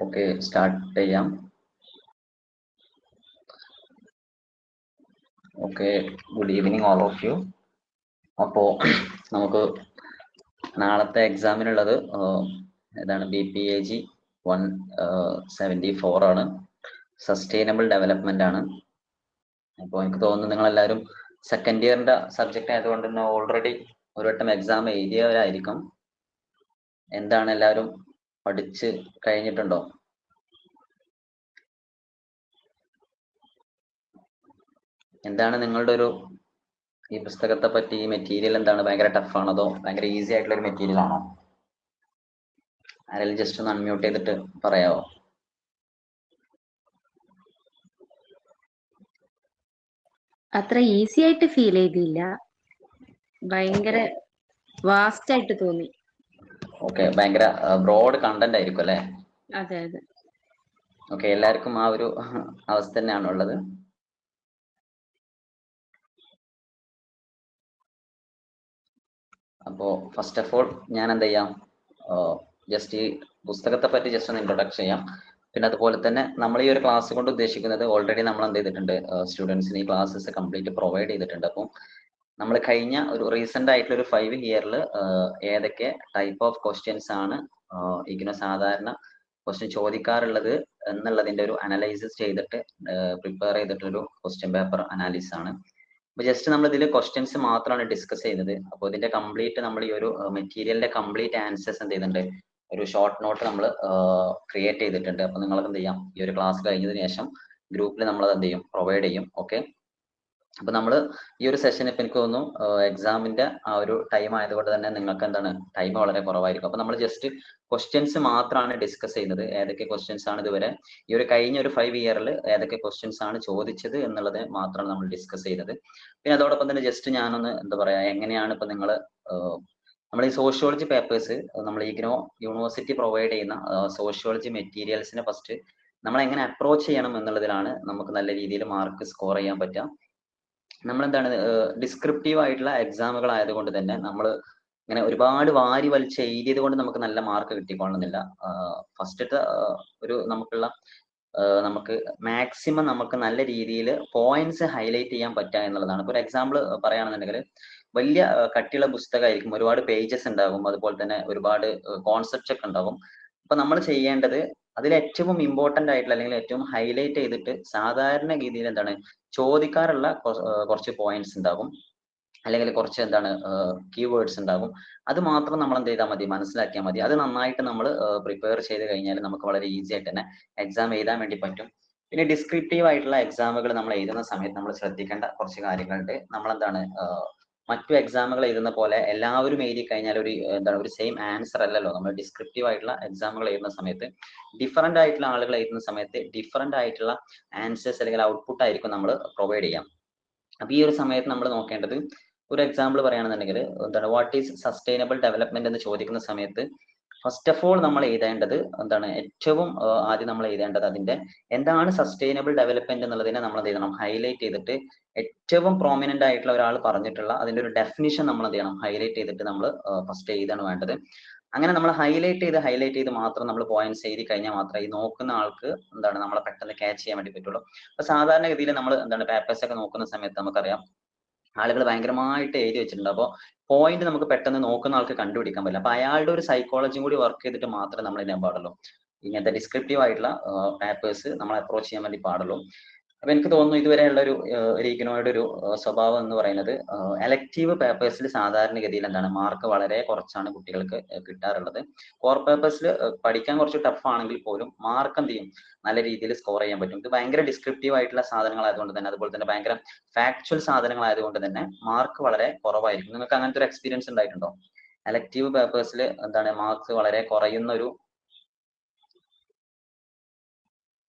Okay, start ചെയ്യാം. Okay, good evening all of you. അപ്പോൾ നമുക്ക് നാളത്തെ എക്സാമിനുള്ളത് ഏതാണ് BPAG 174 ആണ്, സസ്റ്റൈനബിൾ ഡെവലപ്മെന്റ് ആണ്. അപ്പോൾ എനിക്ക് തോന്നുന്നു നിങ്ങളെല്ലാവരും സെക്കൻഡ് ഇയറിന്റെ സബ്ജക്റ്റ് ആയതുകൊണ്ട് തന്നെ ഓൾറെഡി ഒരു വട്ടം എക്സാം എഴുതിയവരായിരിക്കും. എന്താണ് എല്ലാവരും പഠിച്ച് കഴിഞ്ഞിട്ടുണ്ടോ? എന്താണ് നിങ്ങളുടെ ഒരു ഈ പുസ്തകത്തെ പറ്റി, ഈ മെറ്റീരിയൽ എന്താണ്, ഭയങ്കര ടഫ് ആണോ അതോ ഭയങ്കര ഈസി ആയിട്ടുള്ള ഒരു മെറ്റീരിയൽ ആണോ? ആരെങ്കിലും ജസ്റ്റ് ഒന്ന് അൺമ്യൂട്ട് ചെയ്തിട്ട് പറയാവോ? അത്ര ഈസി ആയിട്ട് ഫീൽ ചെയ്തില്ല, ഭയങ്കര വാസ്റ്റ് ആയിട്ട് തോന്നി. ഓക്കെ, ഭയങ്കര ബ്രോഡ് കണ്ടന്റ് ആയിരിക്കും അല്ലെ? അതെ അതെ. ഓക്കെ, എല്ലാവർക്കും ആ ഒരു അവസ്ഥ തന്നെയാണോ ഉള്ളത്? അപ്പോ ഫസ്റ്റ് ഓഫ് ഓൾ ഞാൻ എന്ത് ചെയ്യാം, ജസ്റ്റ് ഈ പുസ്തകത്തെ പറ്റി ജസ്റ്റ് ഒന്ന് ഇൻട്രൊഡക്ഷൻ ചെയ്യാം. പിന്നെ അതുപോലെ തന്നെ നമ്മൾ ഈ ഒരു ക്ലാസ് കൊണ്ട് ഉദ്ദേശിക്കുന്നത് ഓൾറെഡി നമ്മൾ എന്ത് ചെയ്തിട്ടുണ്ട്, സ്റ്റുഡൻസിന് ഈ ക്ലാസ്സസ് കംപ്ലീറ്റ് പ്രൊവൈഡ് ചെയ്തിട്ടുണ്ട്. അപ്പം നമ്മൾ കഴിഞ്ഞ ഒരു റീസെന്റ് ആയിട്ടുള്ള ഒരു 5 ഇയറിൽ ഏതൊക്കെ ടൈപ്പ് ഓഫ് ക്വസ്റ്റ്യൻസ് ആണ് ഇങ്ങനെ സാധാരണ ക്വസ്റ്റ്യൻ ചോദിക്കാറുള്ളത് എന്നുള്ളതിന്റെ ഒരു അനലൈസിസ് ചെയ്തിട്ട് പ്രിപ്പയർ ചെയ്തിട്ടൊരു ക്വസ്റ്റ്യൻ പേപ്പർ അനാലിസിസ് ആണ്. അപ്പൊ ജസ്റ്റ് നമ്മൾ ഇതിൽ ക്വസ്റ്റ്യൻസ് മാത്രമാണ് ഡിസ്കസ് ചെയ്യുന്നത്. അപ്പോൾ ഇതിന്റെ കംപ്ലീറ്റ് നമ്മൾ ഈ ഒരു മെറ്റീരിയലിന്റെ കംപ്ലീറ്റ് ആൻസേഴ്സ് എന്ത് ചെയ്യുന്നുണ്ട്, ഒരു ഷോർട്ട് നോട്ട് നമ്മൾ ക്രിയേറ്റ് ചെയ്തിട്ടുണ്ട്. അപ്പൊ നിങ്ങൾക്ക് എന്ത് ചെയ്യാം, ഈ ഒരു ക്ലാസ് കഴിഞ്ഞതിന് ശേഷം ഗ്രൂപ്പിൽ നമ്മൾ എന്ത് ചെയ്യും, പ്രൊവൈഡ് ചെയ്യും. ഓക്കെ, അപ്പൊ നമ്മൾ ഈ ഒരു സെഷൻ ഇപ്പൊ എനിക്ക് തോന്നുന്നു എക്സാമിന്റെ ആ ഒരു ടൈം ആയതുകൊണ്ട് തന്നെ നിങ്ങൾക്ക് എന്താണ് ടൈം വളരെ കുറവായിരിക്കും. അപ്പൊ നമ്മൾ ജസ്റ്റ് ക്വസ്റ്റ്യൻസ് മാത്രമാണ് ഡിസ്കസ് ചെയ്യുന്നത്. ഏതൊക്കെ ക്വസ്റ്റ്യൻസ് ആണ് ഇതുവരെ ഈ ഒരു കഴിഞ്ഞ ഒരു 5 ഇയറിൽ ഏതൊക്കെ ക്വസ്റ്റ്യൻസ് ആണ് ചോദിച്ചത് എന്നുള്ളത് മാത്രമാണ് നമ്മൾ ഡിസ്കസ് ചെയ്തത്. പിന്നെ അതോടൊപ്പം തന്നെ ജസ്റ്റ് ഞാനൊന്ന് എന്താ പറയാ, എങ്ങനെയാണ് ഇപ്പൊ നിങ്ങൾ നമ്മൾ ഈ സോഷ്യോളജി പേപ്പേഴ്സ് നമ്മൾ ഇഗ്നോ യൂണിവേഴ്സിറ്റി പ്രൊവൈഡ് ചെയ്യുന്ന സോഷ്യോളജി മെറ്റീരിയൽസിനെ ഫസ്റ്റ് നമ്മൾ എങ്ങനെ അപ്രോച്ച് ചെയ്യണം എന്നുള്ളതിലാണ് നമുക്ക് നല്ല രീതിയിൽ മാർക്ക് സ്കോർ ചെയ്യാൻ പറ്റുക. നമ്മളെന്താണ് ഡിസ്ക്രിപ്റ്റീവ് ആയിട്ടുള്ള എക്സാമുകൾ ആയതുകൊണ്ട് തന്നെ നമ്മൾ ഇങ്ങനെ ഒരുപാട് വാരി വലിച്ച് എഴുതിയത് കൊണ്ട് നമുക്ക് നല്ല മാർക്ക് കിട്ടിക്കൊള്ളുന്നില്ല. ഫസ്റ്റത്തെ ഒരു നമുക്ക് മാക്സിമം നമുക്ക് നല്ല രീതിയിൽ പോയിന്റ്സ് ഹൈലൈറ്റ് ചെയ്യാൻ പറ്റുക എന്നുള്ളതാണ്. ഇപ്പൊ ഒരു എക്സാമ്പിൾ പറയുകയാണെന്നുണ്ടെങ്കിൽ വലിയ കട്ടിയുള്ള പുസ്തകമായിരിക്കും, ഒരുപാട് പേജസ് ഉണ്ടാകും, അതുപോലെ തന്നെ ഒരുപാട് കോൺസെപ്റ്റ്സ് ഒക്കെ ഉണ്ടാകും. അപ്പൊ നമ്മൾ ചെയ്യേണ്ടത് അതിൽ ഏറ്റവും ഇമ്പോർട്ടന്റ് ആയിട്ടുള്ള അല്ലെങ്കിൽ ഏറ്റവും ഹൈലൈറ്റ് ചെയ്തിട്ട് സാധാരണ രീതിയിൽ എന്താണ് ചോദിക്കാറുള്ള കുറച്ച് പോയിന്റ്സ് ഉണ്ടാകും, അല്ലെങ്കിൽ കുറച്ച് എന്താണ് കീവേഡ്സ് ഉണ്ടാകും. അത് മാത്രം നമ്മൾ എന്ത് ചെയ്താൽ മതി, മനസ്സിലാക്കിയാൽ മതി. അത് നന്നായിട്ട് നമ്മൾ പ്രിപ്പയർ ചെയ്ത് കഴിഞ്ഞാൽ നമുക്ക് വളരെ ഈസി ആയിട്ട് തന്നെ എക്സാം എഴുതാൻ വേണ്ടി പറ്റും. പിന്നെ ഡിസ്ക്രിപ്റ്റീവ് ആയിട്ടുള്ള എക്സാമുകൾ നമ്മൾ എഴുതുന്ന സമയത്ത് നമ്മൾ ശ്രദ്ധിക്കേണ്ട കുറച്ച് കാര്യങ്ങളുണ്ട്. നമ്മൾ എന്താണ് മറ്റു എക്സാമുകൾ എഴുതുന്ന പോലെ എല്ലാവരും എഴുതി കഴിഞ്ഞാൽ ഒരു എന്താണ് ഒരു സെയിം ആൻസർ അല്ലല്ലോ. നമ്മൾ ഡിസ്ക്രിപ്റ്റീവ് ആയിട്ടുള്ള എക്സാമുകൾ എഴുതുന്ന സമയത്ത് ഡിഫറന്റ് ആയിട്ടുള്ള ആളുകൾ എഴുതുന്ന സമയത്ത് ഡിഫറന്റ് ആയിട്ടുള്ള ആൻസേഴ്സ് അല്ലെങ്കിൽ ഔട്ട്പുട്ട് ആയിരിക്കും നമ്മൾ പ്രൊവൈഡ് ചെയ്യാം. അപ്പൊ ഈ ഒരു സമയത്ത് നമ്മൾ നോക്കേണ്ടത്, ഒരു എക്സാമ്പിൾ പറയുകയാണെന്നുണ്ടെങ്കിൽ എന്താണ് വാട്ട് ഈസ് സസ്റ്റൈനബിൾ ഡെവലപ്മെന്റ് എന്ന് ചോദിക്കുന്ന സമയത്ത് ഫസ്റ്റ് ഓഫ് ഓൾ നമ്മൾ എഴുതേണ്ടത് എന്താണ്, ഏറ്റവും ആദ്യം നമ്മൾ എഴുതേണ്ടത് അതിന്റെ എന്താണ് സസ്റ്റൈനബിൾ ഡെവലപ്മെന്റ് എന്നുള്ളതിനെ നമ്മൾ എന്ത് ചെയ്യണം, ഹൈലൈറ്റ് ചെയ്തിട്ട് ഏറ്റവും പ്രോമിനന്റ് ആയിട്ടുള്ള ഒരാൾ പറഞ്ഞിട്ടുള്ള അതിന്റെ ഒരു ഡെഫിനിഷൻ നമ്മൾ എന്ത് ചെയ്യണം, ഹൈലൈറ്റ് ചെയ്തിട്ട് നമ്മൾ ഫസ്റ്റ് എഴുതാണ് വേണ്ടത്. അങ്ങനെ നമ്മൾ ഹൈലൈറ്റ് ചെയ്ത് മാത്രം നമ്മൾ പോയിന്റ്സ് എഴുതി കഴിഞ്ഞാൽ മാത്രമേ ഈ നോക്കുന്ന ആൾക്ക് എന്താണ് നമ്മളെ പെട്ടെന്ന് ക്യാച്ച് ചെയ്യാൻ വേണ്ടി പറ്റുള്ളൂ. അപ്പൊ സാധാരണഗതിയിൽ നമ്മൾ എന്താണ് പേപ്പേഴ്സ് ഒക്കെ നോക്കുന്ന സമയത്ത് നമുക്കറിയാം ആളുകൾ ഭയങ്കരമായിട്ട് എഴുതി വെച്ചിട്ടുണ്ട്. അപ്പോൾ പോയിന്റ് നമുക്ക് പെട്ടെന്ന് നോക്കുന്ന ആൾക്ക് കണ്ടുപിടിക്കാൻ പറ്റില്ല. അപ്പൊ അയാളുടെ ഒരു സൈക്കോളജിയും കൂടി വർക്ക് ചെയ്തിട്ട് മാത്രമേ നമ്മൾ ചെയ്യാൻ പാടുള്ളൂ. ഇങ്ങനത്തെ ഡിസ്ക്രിപ്റ്റീവ് ആയിട്ടുള്ള പേപ്പേഴ്സ് നമ്മൾ അപ്രോച്ച് ചെയ്യാൻ വേണ്ടി പാടുള്ളൂ. അപ്പൊ എനിക്ക് തോന്നുന്നു ഇതുവരെയുള്ള ഒരു ഇഗ്നോയുടെ ഒരു സ്വഭാവം എന്ന് പറയുന്നത് എലക്റ്റീവ് പേപ്പേഴ്സിൽ സാധാരണഗതിയിൽ എന്താണ് മാർക്ക് വളരെ കുറച്ചാണ് കുട്ടികൾക്ക് കിട്ടാറുള്ളത്. കോർ പേപ്പേഴ്സിൽ പഠിക്കാൻ കുറച്ച് ടഫ് ആണെങ്കിൽ പോലും മാർക്ക് എന്ത് ചെയ്യും, നല്ല രീതിയിൽ സ്കോർ ചെയ്യാൻ പറ്റും. ഇത് ഭയങ്കര ഡിസ്ക്രിപ്റ്റീവ് ആയിട്ടുള്ള സാധനങ്ങളായതുകൊണ്ട് തന്നെ, അതുപോലെ തന്നെ ഭയങ്കര ഫാക്ച്വൽ സാധനങ്ങളായതുകൊണ്ട് തന്നെ മാർക്ക് വളരെ കുറവായിരിക്കും. നിങ്ങൾക്ക് അങ്ങനത്തെ ഒരു എക്സ്പീരിയൻസ് ഉണ്ടായിട്ടുണ്ടോ? എലക്റ്റീവ് പേപ്പേഴ്സിൽ എന്താണ് മാർക്സ് വളരെ കുറയുന്ന ഒരു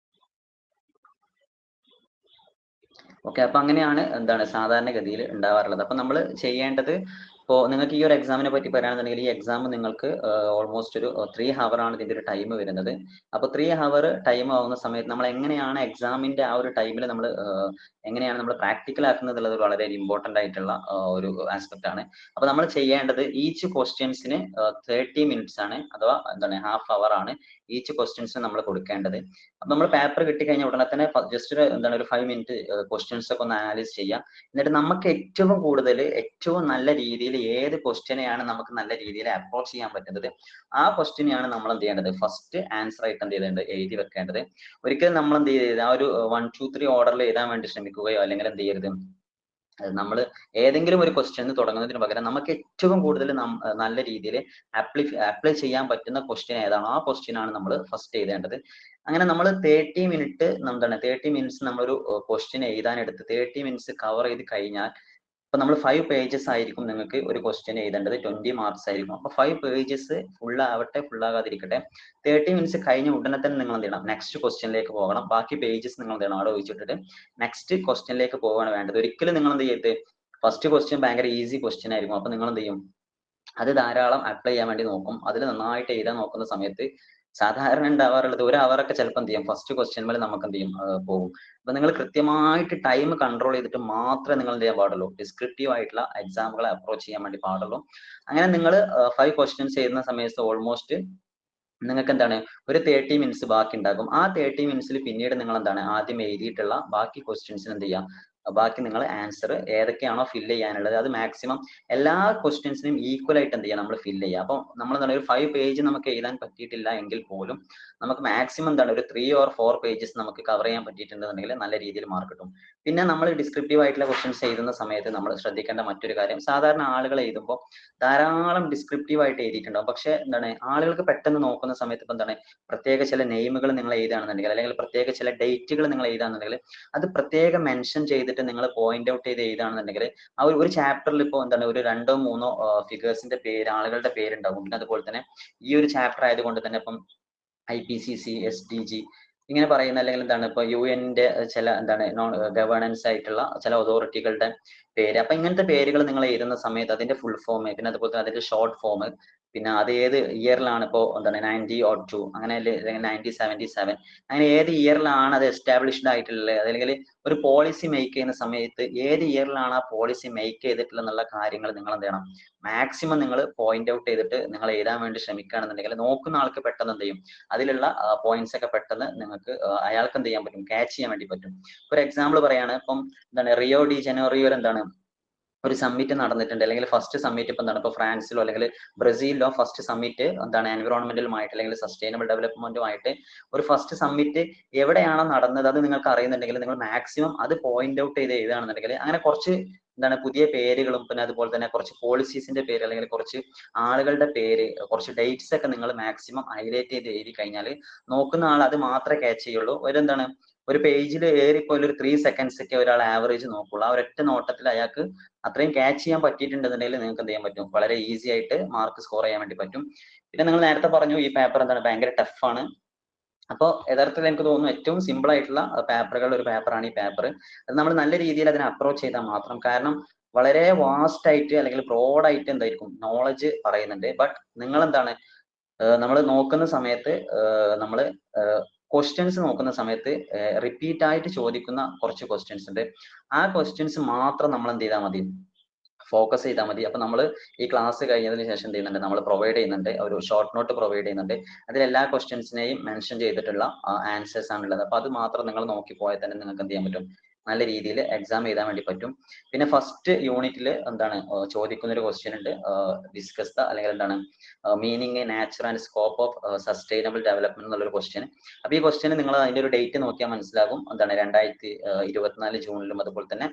ഓക്കെ, അപ്പൊ അങ്ങനെയാണ് എന്താണ് സാധാരണഗതിയിൽ ഉണ്ടാവാറുള്ളത്. അപ്പൊ നമ്മൾ ചെയ്യേണ്ടത് അപ്പോൾ നിങ്ങൾക്ക് ഈ ഒരു എക്സാമിനെ പറ്റി പറയുകയാണെന്നുണ്ടെങ്കിൽ ഈ എക്സാം നിങ്ങൾക്ക് ഓൾമോസ്റ്റ് ഒരു 3 ഹവർ ആണ് ഇതിന്റെ ഒരു ടൈം വരുന്നത്. അപ്പോൾ 3 ഹവർ ടൈം ആവുന്ന സമയത്ത് നമ്മൾ എങ്ങനെയാണ് എക്സാമിന്റെ ആ ഒരു ടൈമിൽ നമ്മൾ എങ്ങനെയാണ് നമ്മൾ പ്രാക്ടിക്കൽ ആക്കുന്നത് എന്നുള്ളത് വളരെ ഇമ്പോർട്ടന്റ് ആയിട്ടുള്ള ഒരു ആസ്പെക്ട് ആണ്. അപ്പോൾ നമ്മൾ ചെയ്യേണ്ടത് ഈച്ച് ക്വസ്റ്റ്യൻസിന് 30 മിനിറ്റ്സ് ആണ്, അഥവാ എന്താണ് ഹാഫ് അവർ ആണ് ഈച്ച് ക്വസ്റ്റ്യൻസിന് നമ്മൾ കൊടുക്കേണ്ടത്. അപ്പോൾ നമ്മൾ പേപ്പർ കിട്ടിക്കഴിഞ്ഞ ഉടനെ തന്നെ ജസ്റ്റ് ഒരു എന്താണ് ഒരു 5 മിനിറ്റ് ക്വസ്റ്റ്യൻസ് ഒക്കെ ഒന്ന് അനാലിസ് ചെയ്യാം. എന്നിട്ട് നമുക്ക് ഏറ്റവും കൂടുതൽ ഏറ്റവും നല്ല രീതിയിൽ ഏത് ക്വസ്റ്റ്യനെയാണ് നമുക്ക് നല്ല രീതിയിൽ അപ്രോച്ച് ചെയ്യാൻ പറ്റുന്നത്, ആ ക്വസ്റ്റ്യനെയാണ് നമ്മൾ എന്ത് ചെയ്യേണ്ടത് ഫസ്റ്റ് ആൻസർ ആയിട്ട് എന്ത് ചെയ്യേണ്ടത് എഴുതി വെക്കേണ്ടത്. ഒരിക്കലും നമ്മൾ എന്ത് ചെയ്യരുത് ആ ഒരു 1, 2, 3 ഓർഡറിൽ എഴുതാൻ വേണ്ടി ശ്രമിക്കുകയോ അല്ലെങ്കിൽ എന്ത് ചെയ്യരുത് നമ്മൾ ഏതെങ്കിലും ഒരു ക്വസ്റ്റ്യൻ തുടങ്ങുന്നതിന് പകരം നമുക്ക് ഏറ്റവും കൂടുതൽ നല്ല രീതിയിൽ അപ്ലൈ ചെയ്യാൻ പറ്റുന്ന ക്വസ്റ്റ്യൻ ഏതാണോ ആ ക്വസ്റ്റ്യൻ ആണ് നമ്മൾ ഫസ്റ്റ് എഴുതേണ്ടത്. അങ്ങനെ നമ്മൾ 30 മിനിറ്റ് എന്താണ് 30 മിനിറ്റ്സ് നമ്മളൊരു ക്വസ്റ്റ്യൻ എഴുതാൻ എടുത്ത് 30 മിനിറ്റ്സ് കവർ ചെയ്ത് കഴിഞ്ഞാൽ ഇപ്പൊ നമ്മൾ 5 പേജസ് ആയിരിക്കും നിങ്ങൾക്ക് ഒരു ക്വസ്റ്റ്യൻ എഴുതേണ്ടത്, 20 മാർക്സ് ആയിരിക്കും. അപ്പൊ 5 പേജസ് ഫുൾ ആവട്ടെ ഫുൾ ആകാതിരിക്കട്ടെ 30 മിനിറ്റ്സ് കഴിഞ്ഞ ഉടനെ തന്നെ നിങ്ങൾ എന്ത് ചെയ്യണം നെക്സ്റ്റ് ക്വസ്റ്റ്യനിലേക്ക് പോകണം. ബാക്കി പേജസ് നിങ്ങൾ എന്ത് ചെയ്യണം അവിടെ ഒഴിച്ചിട്ടിട്ട് നെക്സ്റ്റ് ക്വസ്റ്റ്യനിലേക്ക് പോവുകയാണ് വേണ്ടത്. ഒരിക്കലും നിങ്ങൾ എന്ത് ചെയ്യരുത് ഫസ്റ്റ് ക്വസ്റ്റ്യൻ ഭയങ്കര ഈസി ക്വസ്റ്റ്യൻ ആയിരിക്കും, അപ്പൊ നിങ്ങൾ എന്ത് ചെയ്യും അത് ധാരാളം അപ്ലൈ ചെയ്യാൻ വേണ്ടി നോക്കും. അതിൽ നന്നായിട്ട് എഴുതാൻ നോക്കുന്ന സമയത്ത് സാധാരണ ഉണ്ടാവാറുള്ളത് ഒരു അവറൊക്കെ ചിലപ്പോൾ എന്ത് ചെയ്യും ഫസ്റ്റ് ക്വസ്റ്റ്യൻ മേലെ നമുക്ക് എന്ത് ചെയ്യും പോകും. അപ്പൊ നിങ്ങൾ കൃത്യമായിട്ട് ടൈം കൺട്രോൾ ചെയ്തിട്ട് മാത്രമേ നിങ്ങൾ എന്ത് ചെയ്യാൻ പാടുള്ളൂ ഡിസ്ക്രിപ്റ്റീവ് ആയിട്ടുള്ള എക്സാമുകളെ അപ്രോച്ച് ചെയ്യാൻ വേണ്ടി പാടുള്ളൂ. അങ്ങനെ നിങ്ങൾ 5 ക്വസ്റ്റ്യൻസ് ചെയ്യുന്ന സമയത്ത് ഓൾമോസ്റ്റ് നിങ്ങൾക്ക് എന്താണ് ഒരു 30 മിനിറ്റ്സ് ബാക്കി ഉണ്ടാകും. ആ 30 മിനിറ്റ്സിൽ പിന്നീട് നിങ്ങൾ എന്താണ് ആദ്യം എഴുതിയിട്ടുള്ള ബാക്കി ക്വസ്റ്റ്യൻസിന് എന്ത് ചെയ്യാം ബാക്കി നിങ്ങൾ ആൻസർ ഏതൊക്കെയാണോ ഫില്ല് ചെയ്യാനുള്ളത് അത് മാക്സിമം എല്ലാ ക്വസ്റ്റ്യൻസിനും ഈക്വൽ ആയിട്ട് എന്ത് ചെയ്യാം നമ്മൾ ഫില്ല് ചെയ്യുക. അപ്പോൾ നമ്മൾ എന്താണ് ഒരു 5 പേജ് നമുക്ക് എഴുതാൻ പറ്റിയിട്ടില്ല എങ്കിൽ പോലും നമുക്ക് മാക്സിമം എന്താണ് ഒരു 3 or 4 പേജസ് നമുക്ക് കവർ ചെയ്യാൻ പറ്റിയിട്ടുണ്ടെന്നുണ്ടെങ്കിൽ നല്ല രീതിയിൽ മാർക്ക് കിട്ടും. പിന്നെ നമ്മൾ ഡിസ്ക്രിപ്റ്റീവ് ആയിട്ടുള്ള ക്വസ്റ്റ്യൻസ് എഴുതുന്ന സമയത്ത് നമ്മൾ ശ്രദ്ധിക്കേണ്ട മറ്റൊരു കാര്യം, സാധാരണ ആളുകൾ എഴുതുമ്പോൾ ധാരാളം ഡിസ്ക്രിപ്റ്റീവ് ആയിട്ട് എഴുതിയിട്ടുണ്ടാവും. പക്ഷെ എന്താണ് ആളുകൾക്ക് പെട്ടെന്ന് നോക്കുന്ന സമയത്ത് ഇപ്പൊ എന്താണ് പ്രത്യേക ചില നെയിമുകൾ നിങ്ങൾ എഴുതുകയാണെന്നുണ്ടെങ്കിൽ അല്ലെങ്കിൽ പ്രത്യേക ചില ഡേറ്റുകൾ നിങ്ങൾ എഴുതുകയാണെന്നുണ്ടെങ്കിൽ അത് പ്രത്യേകം മെൻഷൻ ചെയ്തിട്ട് നിങ്ങൾ പോയിന്റ് ഔട്ട് ചെയ്ത് എഴുതുകയാണെന്നുണ്ടെങ്കിൽ ആ ഒരു ചാപ്റ്ററിൽ ഇപ്പോൾ എന്താണ് ഒരു 2 or 3 ഫിഗേഴ്സിന്റെ പേര് ആളുകളുടെ പേരുണ്ടാകും. പിന്നെ അതുപോലെ തന്നെ ഈ ഒരു ചാപ്റ്റർ ആയതുകൊണ്ട് തന്നെ ഇപ്പം IPCC, SDG ഇങ്ങനെ പറയുന്ന അല്ലെങ്കിൽ എന്താണ് ഇപ്പൊ UN-ന്റെ ചില എന്താണ് നോൺ ഗവേണൻസ് ആയിട്ടുള്ള ചില അതോറിറ്റികളുടെ പേര്, അപ്പൊ ഇങ്ങനത്തെ പേരുകൾ നിങ്ങൾ എഴുതുന്ന സമയത്ത് അതിന്റെ ഫുൾ ഫോം പിന്നെ അതുപോലെ തന്നെ അതിന്റെ ഷോർട്ട് ഫോം പിന്നെ അത് ഏത് ഇയറിലാണ് ഇപ്പോൾ എന്താണ് 9002 അങ്ങനെ അല്ലെങ്കിൽ 1977 അങ്ങനെ ഏത് ഇയറിലാണ് അത് എസ്റ്റാബ്ലിഷ്ഡ് ആയിട്ടുള്ളത് അല്ലെങ്കിൽ ഒരു പോളിസി മേക്ക് ചെയ്യുന്ന സമയത്ത് ഏത് ഇയറിലാണ് ആ പോളിസി മേക്ക് ചെയ്തിട്ടുള്ള എന്നുള്ള കാര്യങ്ങൾ നിങ്ങൾ എന്ത് ചെയ്യണം മാക്സിമം നിങ്ങൾ പോയിന്റ് ഔട്ട് ചെയ്തിട്ട് നിങ്ങൾ എഴുതാൻ വേണ്ടി ശ്രമിക്കുകയാണെന്നുണ്ടെങ്കിൽ നോക്കുന്ന ആൾക്ക് പെട്ടെന്ന് എന്ത് ചെയ്യും അതിലുള്ള പോയിന്റ്സ് ഒക്കെ പെട്ടെന്ന് നിങ്ങൾക്ക് അയാൾക്ക് എന്ത് ചെയ്യാൻ പറ്റും ക്യാച്ച് ചെയ്യാൻ വേണ്ടി പറ്റും. ഒരു എക്സാമ്പിൾ പറയാണ് ഇപ്പം എന്താണ് റിയോ ഡി ജനോറിയോയിൽ എന്താണ് ഒരു സമ്മിറ്റ് നടന്നിട്ടുണ്ട് അല്ലെങ്കിൽ ഫസ്റ്റ് സമ്മിറ്റ് ഇപ്പൊ എന്താണ് ഇപ്പൊ ഫ്രാൻസിലോ അല്ലെങ്കിൽ ബ്രസീലിലോ ഫസ്റ്റ് സമ്മിറ്റ് എന്താണ് എൻവിറോൺമെന്റലുമായിട്ട് അല്ലെങ്കിൽ സസ്റ്റൈനബിൾ ഡെവലപ്മെന്റുമായിട്ട് ഒരു ഫസ്റ്റ് സമ്മിറ്റ് എവിടെയാണോ നടന്നത് അത് നിങ്ങൾക്ക് അറിയുന്നുണ്ടെങ്കിൽ നിങ്ങൾ മാക്സിമം അത് പോയിന്റ് ഔട്ട് ചെയ്ത് എഴുതുകയാണെന്നുണ്ടെങ്കിൽ അങ്ങനെ കുറച്ച് എന്താണ് പുതിയ പേരുകളും പിന്നെ അതുപോലെ തന്നെ കുറച്ച് പോളിസീസിന്റെ പേര് അല്ലെങ്കിൽ കുറച്ച് ആളുകളുടെ പേര് കുറച്ച് ഡേറ്റ്സ് ഒക്കെ നിങ്ങൾ മാക്സിമം ഹൈലൈറ്റ് ചെയ്ത് എഴുതി കഴിഞ്ഞാൽ നോക്കുന്ന ആൾ അത് മാത്രമേ ക്യാച്ച് ചെയ്യുള്ളൂ. എന്താണ് ഒരു പേജിൽ ഏറിപ്പോയി ഒരു 3 seconds ഒക്കെ ഒരാൾ ആവറേജ് നോക്കുള്ളൂ. ആ ഒരൊറ്റ നോട്ടത്തിൽ അയാൾക്ക് അത്രയും ക്യാച്ച് ചെയ്യാൻ പറ്റിയിട്ടുണ്ടെന്നുണ്ടെങ്കിൽ നിങ്ങൾക്ക് എന്ത് ചെയ്യാൻ പറ്റും വളരെ ഈസി ആയിട്ട് മാർക്ക് സ്കോർ ചെയ്യാൻ വേണ്ടി പറ്റും. പിന്നെ നിങ്ങൾ നേരത്തെ പറഞ്ഞു ഈ പേപ്പർ എന്താണ് ഭയങ്കര ടഫ് ആണ്. അപ്പോൾ യഥാർത്ഥത്തിൽ എനിക്ക് തോന്നുന്നു ഏറ്റവും സിമ്പിൾ ആയിട്ടുള്ള പേപ്പറുകളുടെ ഒരു പേപ്പറാണ് ഈ പേപ്പർ. അത് നമ്മൾ നല്ല രീതിയിൽ അതിനെ അപ്രോച്ച് ചെയ്താൽ മാത്രം, കാരണം വളരെ വാസ്റ്റ് ആയിട്ട് അല്ലെങ്കിൽ ബ്രോഡ് ആയിട്ട് എന്തായിരിക്കും നോളജ് പറയുന്നുണ്ട്. ബട്ട് നിങ്ങൾ എന്താണ് നമ്മൾ നോക്കുന്ന സമയത്ത് നമ്മൾ ക്വസ്റ്റ്യൻസ് നോക്കുന്ന സമയത്ത് റിപ്പീറ്റ് ആയിട്ട് ചോദിക്കുന്ന കുറച്ച് ക്വസ്റ്റ്യൻസ് ഉണ്ട്. ആ ക്വസ്റ്റ്യൻസ് മാത്രം നമ്മൾ എന്ത് ചെയ്താൽ മതി ഫോക്കസ് ചെയ്താൽ മതി. അപ്പൊ നമ്മൾ ഈ ക്ലാസ് കഴിഞ്ഞതിന് ശേഷം എന്ത് ചെയ്യുന്നുണ്ട് നമ്മൾ പ്രൊവൈഡ് ചെയ്യുന്നുണ്ട് ഒരു ഷോർട്ട് നോട്ട് പ്രൊവൈഡ് ചെയ്യുന്നുണ്ട്. അതിൽ എല്ലാ ക്വസ്റ്റ്യൻസിനെയും മെൻഷൻ ചെയ്തിട്ടുള്ള ആൻസേഴ്സ് ആണുള്ളത്. അപ്പൊ അത് മാത്രം നിങ്ങൾ നോക്കി പോയാൽ തന്നെ നിങ്ങൾക്ക് എന്ത് ചെയ്യാൻ പറ്റും നല്ല രീതിയിൽ എക്സാം എഴുതാൻ വേണ്ടി പറ്റും. പിന്നെ ഫസ്റ്റ് യൂണിറ്റിൽ എന്താണ് ചോദിക്കുന്ന ഒരു ക്വസ്റ്റ്യൻ ഉണ്ട് ഡിസ്കസ് ദ അല്ലെങ്കിൽ എന്താണ് meaning nature and scope of sustainable development എന്നുള്ളൊരു ക്വസ്റ്റ്യൻ. അപ്പൊ ഈ ക്വസ്റ്റ്യൻ നിങ്ങൾ അതിന്റെ ഒരു ഡേറ്റ് നോക്കിയാൽ മനസ്സിലാകും എന്താണ് 2024 ജൂണിലും അതുപോലെ തന്നെ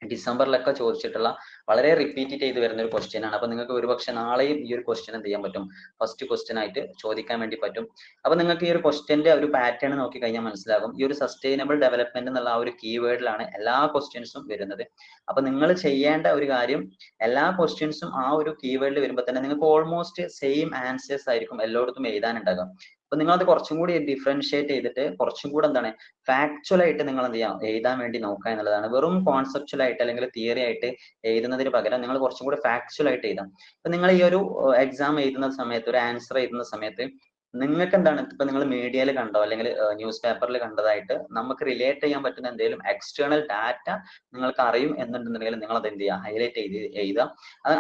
ഡിസംബറിലൊക്കെ ചോദിച്ചിട്ടുള്ള വളരെ റിപ്പീറ്റ് ചെയ്ത് വരുന്ന ഒരു ക്വസ്റ്റ്യൻ ആണ്. അപ്പൊ നിങ്ങൾക്ക് ഒരുപക്ഷെ നാളെയും ഈ ഒരു ക്വസ്റ്റ്യൻ എന്ത് ചെയ്യാൻ പറ്റും ഫസ്റ്റ് ക്വസ്റ്റ്യൻ ആയിട്ട് ചോദിക്കാൻ വേണ്ടി പറ്റും. അപ്പൊ നിങ്ങൾക്ക് ഈ ഒരു ക്വസ്റ്റ്യന്റെ ഒരു പാറ്റേൺ നോക്കി കഴിഞ്ഞാൽ മനസ്സിലാകും ഈ ഒരു സസ്റ്റൈനബിൾ ഡെവലപ്മെന്റ് എന്നുള്ള ആ ഒരു കീവേഡിലാണ് എല്ലാ ക്വസ്റ്റ്യൻസും വരുന്നത്. അപ്പൊ നിങ്ങൾ ചെയ്യേണ്ട ഒരു കാര്യം എല്ലാ ക്വസ്റ്റ്യൻസും ആ ഒരു കീവേഡിൽ വരുമ്പോൾ തന്നെ നിങ്ങൾക്ക് ഓൾമോസ്റ്റ് സെയിം ആൻസേഴ്സ് ആയിരിക്കും എല്ലായിടത്തും എഴുതാനുണ്ടാകും. അപ്പൊ നിങ്ങൾ അത് കുറച്ചും കൂടി ഡിഫറൻഷിയേറ്റ് ചെയ്തിട്ട് കുറച്ചും കൂടെ എന്താണ് ഫാക്ച്വൽ ആയിട്ട് നിങ്ങൾ എന്ത് ചെയ്യാം എഴുതാൻ വേണ്ടി നോക്കുക എന്നുള്ളതാണ്. വെറും കോൺസെപ്ച്വൽ ആയിട്ട് അല്ലെങ്കിൽ തിയറി ആയിട്ട് എഴുതുന്നതിന് പകരം നിങ്ങൾ കുറച്ചും കൂടി ഫാക്ച്വൽ ആയിട്ട് എഴുതാം. അപ്പൊ നിങ്ങൾ ഈ ഒരു എക്സാം എഴുതുന്ന സമയത്ത് ഒരു ആൻസർ എഴുതുന്ന സമയത്ത് നിങ്ങൾക്ക് എന്താണ് ഇപ്പൊ നിങ്ങൾ മീഡിയയിൽ കണ്ടോ അല്ലെങ്കിൽ ന്യൂസ് പേപ്പറിൽ കണ്ടതായിട്ട് നമുക്ക് റിലേറ്റ് ചെയ്യാൻ പറ്റുന്ന എന്തെങ്കിലും എക്സ്റ്റേണൽ ഡാറ്റ നിങ്ങൾക്ക് അറിയും എന്നുണ്ടെന്നുണ്ടെങ്കിൽ നിങ്ങൾ അത് എന്ത് ചെയ്യുക ഹൈലൈറ്റ് ചെയ്ത് എഴുതുക.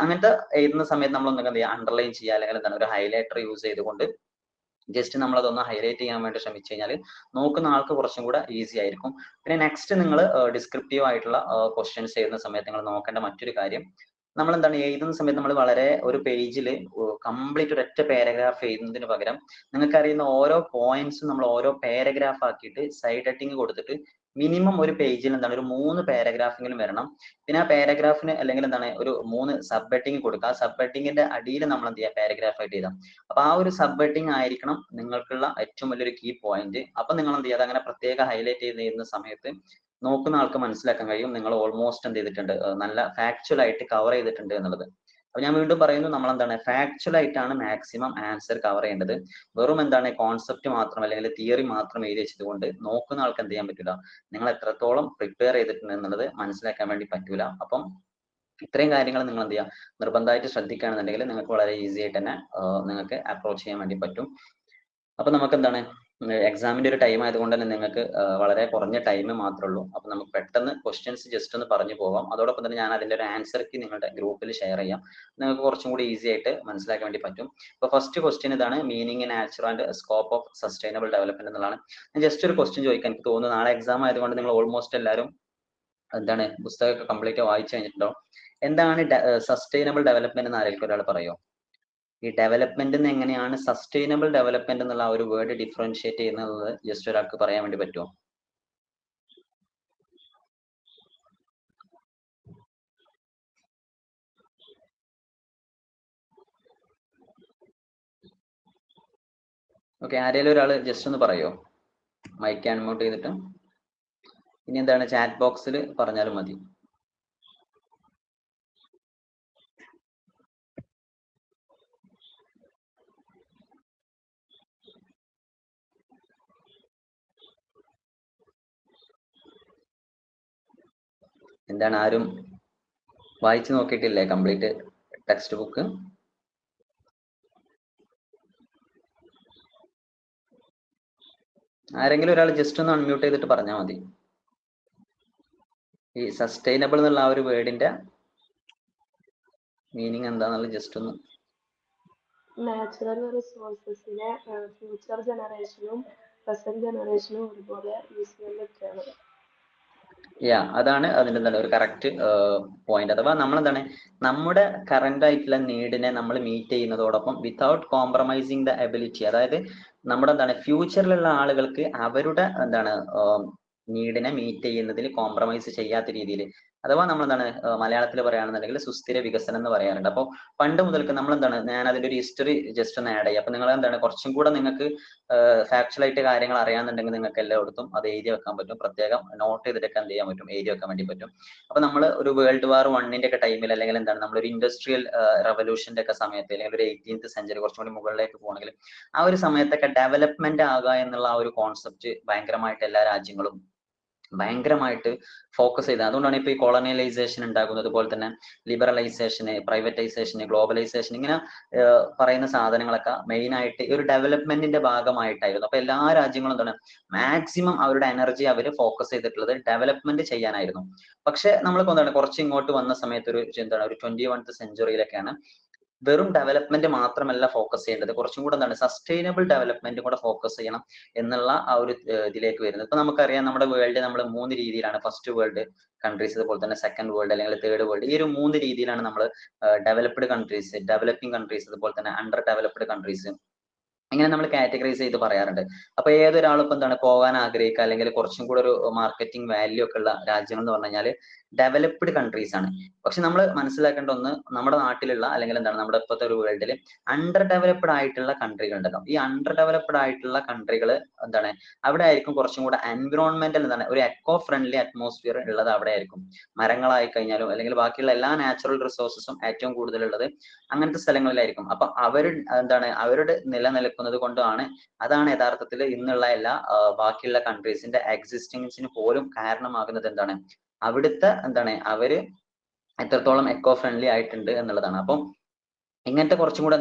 അങ്ങനത്തെ എഴുതുന്ന സമയത്ത് നമ്മൾ എന്ത് ചെയ്യുക അണ്ടർലൈൻ ചെയ്യുക അല്ലെങ്കിൽ എന്താണ് ഒരു ഹൈലൈറ്റർ യൂസ് ചെയ്തുകൊണ്ട് ജസ്റ്റ് നമ്മൾ അതൊന്ന് ഹൈലൈറ്റ് ചെയ്യാൻ വേണ്ടി ശ്രമിച്ചു കഴിഞ്ഞാൽ നോക്കുന്ന ആൾക്ക് കുറച്ചും കൂടെ ഈസി ആയിരിക്കും. പിന്നെ നെക്സ്റ്റ് നിങ്ങൾ ഡിസ്ക്രിപ്റ്റീവ് ആയിട്ടുള്ള ക്വസ്റ്റ്യൻസ് എഴുതുന്ന സമയത്ത് നിങ്ങൾ നോക്കേണ്ട മറ്റൊരു കാര്യം നമ്മൾ എന്താണ് എഴുതുന്ന സമയത്ത് നമ്മൾ വളരെ ഒരു പേജിൽ കംപ്ലീറ്റ് ഒരൊറ്റ പാരഗ്രാഫ് എഴുതുന്നതിന് പകരം നിങ്ങൾക്ക് അറിയുന്ന ഓരോ പോയിന്റ്സും നമ്മൾ ഓരോ പാരഗ്രാഫ് ആക്കിയിട്ട് സൈഡ് ഹെഡിങ് കൊടുത്തിട്ട് മിനിമം ഒരു പേജിൽ എന്താണ് ഒരു 3 പാരഗ്രാഫെങ്കിലും വരണം. പിന്നെ ആ പാരഗ്രാഫിന് അല്ലെങ്കിൽ എന്താണ് ഒരു 3 സബ് ഹെഡിങ് കൊടുക്കുക. ആ സബ് ഹെഡിങ്ങിന്റെ അടിയിൽ നമ്മൾ എന്ത് ചെയ്യുക പാരഗ്രാഫ് ആയിട്ട് എഴുതാം. അപ്പൊ ആ ഒരു സബ് ഹെഡിങ് ആയിരിക്കണം നിങ്ങൾക്കുള്ള ഏറ്റവും വലിയൊരു കീ പോയിന്റ്. അപ്പൊ നിങ്ങൾ എന്ത് ചെയ്യുക അങ്ങനെ പ്രത്യേക ഹൈലൈറ്റ് ചെയ്ത് എഴുതുന്ന സമയത്ത് നോക്കുന്ന ആൾക്ക് മനസ്സിലാക്കാൻ കഴിയും നിങ്ങൾ ഓൾമോസ്റ്റ് എന്ത് ചെയ്തിട്ടുണ്ട് നല്ല ഫാക്ച്വൽ ആയിട്ട് കവർ ചെയ്തിട്ടുണ്ട് എന്നുള്ളത്. അപ്പൊ ഞാൻ വീണ്ടും പറയുന്നു നമ്മൾ എന്താണ് ഫാക്ച്വൽ ആയിട്ടാണ് മാക്സിമം ആൻസർ കവർ ചെയ്യേണ്ടത്. വെറും എന്താണ് കോൺസെപ്റ്റ് മാത്രം അല്ലെങ്കിൽ തിയറി മാത്രം എഴുതി വെച്ചതുകൊണ്ട് നോക്കുന്ന ആൾക്ക് എന്ത് ചെയ്യാൻ പറ്റില്ല നിങ്ങൾ എത്രത്തോളം പ്രിപ്പയർ ചെയ്തിട്ടുണ്ട് എന്നുള്ളത് മനസ്സിലാക്കാൻ വേണ്ടി പറ്റൂല. അപ്പം ഇത്രയും കാര്യങ്ങൾ നിങ്ങൾ എന്ത് ചെയ്യുക നിർബന്ധമായിട്ട് ശ്രദ്ധിക്കുകയാണെന്നുണ്ടെങ്കിൽ നിങ്ങൾക്ക് വളരെ ഈസി ആയിട്ട് തന്നെ നിങ്ങൾക്ക് അപ്രോച്ച് ചെയ്യാൻ വേണ്ടി പറ്റും. അപ്പൊ നമുക്ക് എന്താണ് എക്സാമിന്റെ ഒരു ടൈം ആയതുകൊണ്ട് തന്നെ നിങ്ങൾക്ക് വളരെ കുറഞ്ഞ ടൈം മാത്രമേ ഉള്ളൂ. അപ്പൊ നമുക്ക് പെട്ടെന്ന് ക്വസ്റ്റ്യൻസ് ജസ്റ്റ് ഒന്ന് പറഞ്ഞു പോകാം. അതോടൊപ്പം തന്നെ ഞാൻ അതിന്റെ ഒരു ആൻസർ കീ നിങ്ങളുടെ ഗ്രൂപ്പിൽ ഷെയർ ചെയ്യാം. നിങ്ങൾക്ക് കുറച്ചും കൂടി ഈസി ആയിട്ട് മനസ്സിലാക്കാൻ വേണ്ടി പറ്റും. ഇപ്പൊ ഫസ്റ്റ് ക്വസ്റ്റ്യൻ ഇതാണ് meaning natural and scope of sustainable development എന്നുള്ളതാണ്. ഞാൻ ജസ്റ്റ് ഒരു ക്വസ്റ്റ്യൻ ചോദിക്കാൻ എനിക്ക് തോന്നുന്നു നാളെ എക്സാം ആയതുകൊണ്ട് നിങ്ങൾ ഓൾമോസ്റ്റ് എല്ലാവരും എന്താണ് പുസ്തകമൊക്കെ കംപ്ലീറ്റ് വായിച്ചു കഴിഞ്ഞിട്ടുണ്ടോ? എന്താണ് സസ്റ്റൈനബിൾ ഡെവലപ്മെന്റ് എന്ന് ആരെങ്കിലും ഒരാൾ പറയോ? ഈ ഡെവലപ്മെന്റ് എങ്ങനെയാണ് സസ്റ്റൈനബിൾ ഡെവലപ്മെന്റ് എന്നുള്ള ആ ഒരു വേർഡ് ഡിഫറൻഷിയേറ്റ് ചെയ്യുന്നത് ജസ്റ്റ് ഒരാൾക്ക് പറയാൻ വേണ്ടി പറ്റുമോ? ഓക്കെ, ആരെങ്കിലും ഒരാൾ ജസ്റ്റ് ഒന്ന് പറയോ മൈക്ക് അൺമ്യൂട്ട് ചെയ്തിട്ട്. ഇനി എന്താണ് ചാറ്റ് ബോക്സിൽ പറഞ്ഞാലും മതി. എന്താണ് ആരും വായിച്ചു നോക്കിയിട്ടില്ലേ കംപ്ലീറ്റ് ടെക്സ്റ്റ് ബുക്ക്? ആരെങ്കിലും ഒരാൾ ജസ്റ്റ് ഒന്ന് അൺമ്യൂട്ട് ചെയ്തിട്ട് പറഞ്ഞാൽ മതി. ഈ സസ്റ്റൈനബിൾ എന്നുള്ള ആ ഒരു വേർഡിന്റെ മീനിങ് എന്താണെന്നുള്ളത് ജസ്റ്റ് ഒന്ന്. നാച്ചുറൽ റിസോഴ്സസിനെ ഫ്യൂച്ചർ ജനറേഷനും പ്രസന്റ് ജനറേഷനും ഒരുപോലെ യൂസ് ചെയ്യാൻ പറ്റുകയാണ്. അതാണ് അതിന്റെ എന്താണ് ഒരു കറക്റ്റ് പോയിന്റ്. അഥവാ നമ്മൾ എന്താണ് നമ്മുടെ കറന്റ് ആയിട്ടുള്ള നീഡിനെ നമ്മൾ മീറ്റ് ചെയ്യുന്നതോടൊപ്പം വിത്തൗട്ട് കോംപ്രമൈസിങ് ദ എബിലിറ്റി, അതായത് നമ്മുടെ എന്താണ് ഫ്യൂച്ചറിലുള്ള ആളുകൾക്ക് അവരുടെ എന്താണ് നീഡിനെ മീറ്റ് ചെയ്യുന്നതിൽ കോംപ്രമൈസ് ചെയ്യാത്ത രീതിയിൽ, അഥവാ നമ്മൾ എന്താണ് മലയാളത്തിൽ പറയുകയാണെന്നുണ്ടെങ്കിൽ സുസ്ഥിര വികസനം എന്ന് പറയാറുണ്ട്. അപ്പോൾ പണ്ട് മുതൽക്ക് നമ്മൾ എന്താണ് ഞാൻ അതിന്റെ ഒരു ഹിസ്റ്ററി ജസ്റ്റ് ഒന്ന് ആഡ് ചെയ്യാം. അപ്പൊ നിങ്ങൾ എന്താണ് കുറച്ചും കൂടെ നിങ്ങൾക്ക് ഫാക്ച്വൽ ആയിട്ട് കാര്യങ്ങൾ അറിയാന്നുണ്ടെങ്കിൽ നിങ്ങൾക്ക് എല്ലായിടത്തും അത് എഴുതി വെക്കാൻ പറ്റും. പ്രത്യേകം നോട്ട് ചെയ്തിട്ടൊക്കെ എന്ത് ചെയ്യാൻ പറ്റും എഴുതി വെക്കാൻ വേണ്ടി പറ്റും. അപ്പൊ നമ്മൾ ഒരു വേൾഡ് വാർ 1 ഒക്കെ ടൈമിൽ അല്ലെങ്കിൽ എന്താണ് നമ്മളൊരു ഇൻഡസ്ട്രിയൽ റവല്യൂഷന്റെ ഒക്കെ സമയത്ത് അല്ലെങ്കിൽ ഒരു 18th സെഞ്ചുറി കുറച്ചും കൂടി മുകളിലേക്ക് പോകണമെങ്കിൽ ആ ഒരു സമയത്തൊക്കെ ഡെവലപ്മെന്റ് ആകുക എന്നുള്ള ആ ഒരു കോൺസെപ്റ്റ് ഭയങ്കരമായിട്ട് എല്ലാ രാജ്യങ്ങളും ഭയങ്കരമായിട്ട് ഫോക്കസ് ചെയ്തത്. അതുകൊണ്ടാണ് ഇപ്പൊ ഈ കോളനിയലൈസേഷൻ ഉണ്ടാകുന്നത്, അതുപോലെ തന്നെ ലിബറലൈസേഷന്, പ്രൈവറ്റൈസേഷന്, ഗ്ലോബലൈസേഷൻ ഇങ്ങനെ പറയുന്ന സാധനങ്ങളൊക്കെ മെയിൻ ആയിട്ട് ഈ ഒരു ഡെവലപ്മെന്റിന്റെ ഭാഗമായിട്ടായിരുന്നു. അപ്പൊ എല്ലാ രാജ്യങ്ങളും എന്താണ് മാക്സിമം അവരുടെ എനർജി അവര് ഫോക്കസ് ചെയ്തിട്ടുള്ളത് ഡെവലപ്മെന്റ് ചെയ്യാനായിരുന്നു. പക്ഷെ നമ്മളിപ്പോ എന്താണ് കുറച്ച് ഇങ്ങോട്ട് വന്ന സമയത്ത് ഒരു എന്താണ് ഒരു 21th സെഞ്ചുറിയിലൊക്കെയാണ് വെറും ഡെവലപ്മെന്റ് മാത്രമല്ല ഫോക്കസ് ചെയ്യേണ്ടത്, കുറച്ചും കൂടെ എന്താണ് സസ്റ്റൈനബിൾ ഡെവലപ്മെന്റ് കൂടെ ഫോക്കസ് ചെയ്യണം എന്നുള്ള ആ ഒരു ഇതിലേക്ക് വരുന്നത്. ഇപ്പൊ നമുക്കറിയാം നമ്മുടെ വേൾഡ് നമ്മൾ 3 രീതിയിലാണ്, ഫസ്റ്റ് വേൾഡ് കൺട്രീസ്, അതുപോലെ തന്നെ സെക്കൻഡ് വേൾഡ് അല്ലെങ്കിൽ തേർഡ് വേൾഡ്. ഈ ഒരു 3 രീതിയിലാണ് നമ്മൾ ഡെവലപ്ഡ് കൺട്രീസ്, ഡെവലപ്പിംഗ് കൺട്രീസ്, അതുപോലെ തന്നെ അണ്ടർ ഡെവലപ്ഡ് കൺട്രീസ് ഇങ്ങനെ നമ്മൾ കാറ്റഗറൈസ് ചെയ്ത് പറയാറുണ്ട്. അപ്പൊ ഏതൊരാളും ഇപ്പൊ എന്താണ് പോകാൻ ആഗ്രഹിക്കുക അല്ലെങ്കിൽ കുറച്ചും കൂടെ ഒരു മാർക്കറ്റിംഗ് വാല്യൂ ഒക്കെ ഉള്ള രാജ്യങ്ങൾ എന്ന് പറഞ്ഞു കഴിഞ്ഞാൽ ഡെവലപ്ഡ് കൺട്രീസ് ആണ്. പക്ഷെ നമ്മൾ മനസ്സിലാക്കേണ്ട ഒന്ന്, നമ്മുടെ നാട്ടിലുള്ള അല്ലെങ്കിൽ എന്താണ് നമ്മുടെ ഇപ്പോഴത്തെ ഒരു വേൾഡിൽ അണ്ടർ ഡെവലപ്ഡ് ആയിട്ടുള്ള കൺട്രികൾ ഉണ്ടല്ലോ. ഈ അണ്ടർ ഡെവലപ്ഡ് ആയിട്ടുള്ള കൺട്രികൾ എന്താണ് അവിടെ ആയിരിക്കും കുറച്ചും കൂടെ എൻവിറോൺമെന്റൽ എന്താണ് ഒരു എക്കോ ഫ്രണ്ട്ലി അറ്റ്മോസ്ഫിയർ ഉള്ളത് അവിടെ ആയിരിക്കും. മരങ്ങളായി കഴിഞ്ഞാലും അല്ലെങ്കിൽ ബാക്കിയുള്ള എല്ലാ നാച്ചുറൽ റിസോഴ്സസും ഏറ്റവും കൂടുതൽ ഉള്ളത് അങ്ങനത്തെ സ്ഥലങ്ങളിലായിരിക്കും. അപ്പൊ അവരുടെ നിലനിൽക്കുന്നത് കൊണ്ടാണ്, അതാണ് യഥാർത്ഥത്തിൽ ഇന്നുള്ള എല്ലാ ബാക്കിയുള്ള കൺട്രീസിന്റെ എക്സിസ്റ്റിംഗ്സിന് പോലും കാരണമാകുന്നത് എന്താണ്, അവിടുത്തെ അവര് എത്രത്തോളം എക്കോ ഫ്രണ്ട്ലി ആയിട്ടുണ്ട് എന്നുള്ളതാണ്. അപ്പം ഇങ്ങനത്തെ കുറച്ചും കൂടെ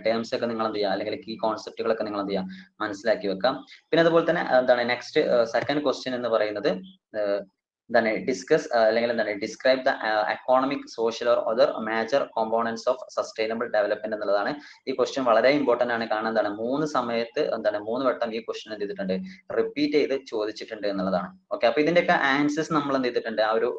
ടേംസ് ഒക്കെ നിങ്ങൾ എന്ത് ചെയ്യുക, അല്ലെങ്കിൽ കീ കോൺസെപ്റ്റുകളൊക്കെ നിങ്ങൾ എന്ത് ചെയ്യുക, മനസ്സിലാക്കി വെക്കാം. പിന്നെ അതുപോലെ തന്നെ നെക്സ്റ്റ് സെക്കൻഡ് ക്വസ്റ്റ്യൻ എന്ന് പറയുന്നത് ഡിസ്കസ് അല്ലെങ്കിൽ describe the economic, social or other major components of sustainable development എന്നുള്ളതാണ്. ഈ ക്വസ്റ്റ്യൻ വളരെ ഇമ്പോർട്ടന്റ് ആണ്. കാരണം 3 സമയത്ത് 3 വട്ടം ഈ ക്വസ്റ്റ്യൻ എന്ത് ചെയ്തിട്ടുണ്ട്, റിപ്പീറ്റ് ചെയ്ത് ചോദിച്ചിട്ടുണ്ട് എന്നുള്ളതാണ്. ഓക്കെ, അപ്പൊ ഇതിന്റെയൊക്കെ ആൻസേഴ്സ് നമ്മൾ എന്ത് ചെയ്തിട്ടുണ്ട്, ആ ഒരു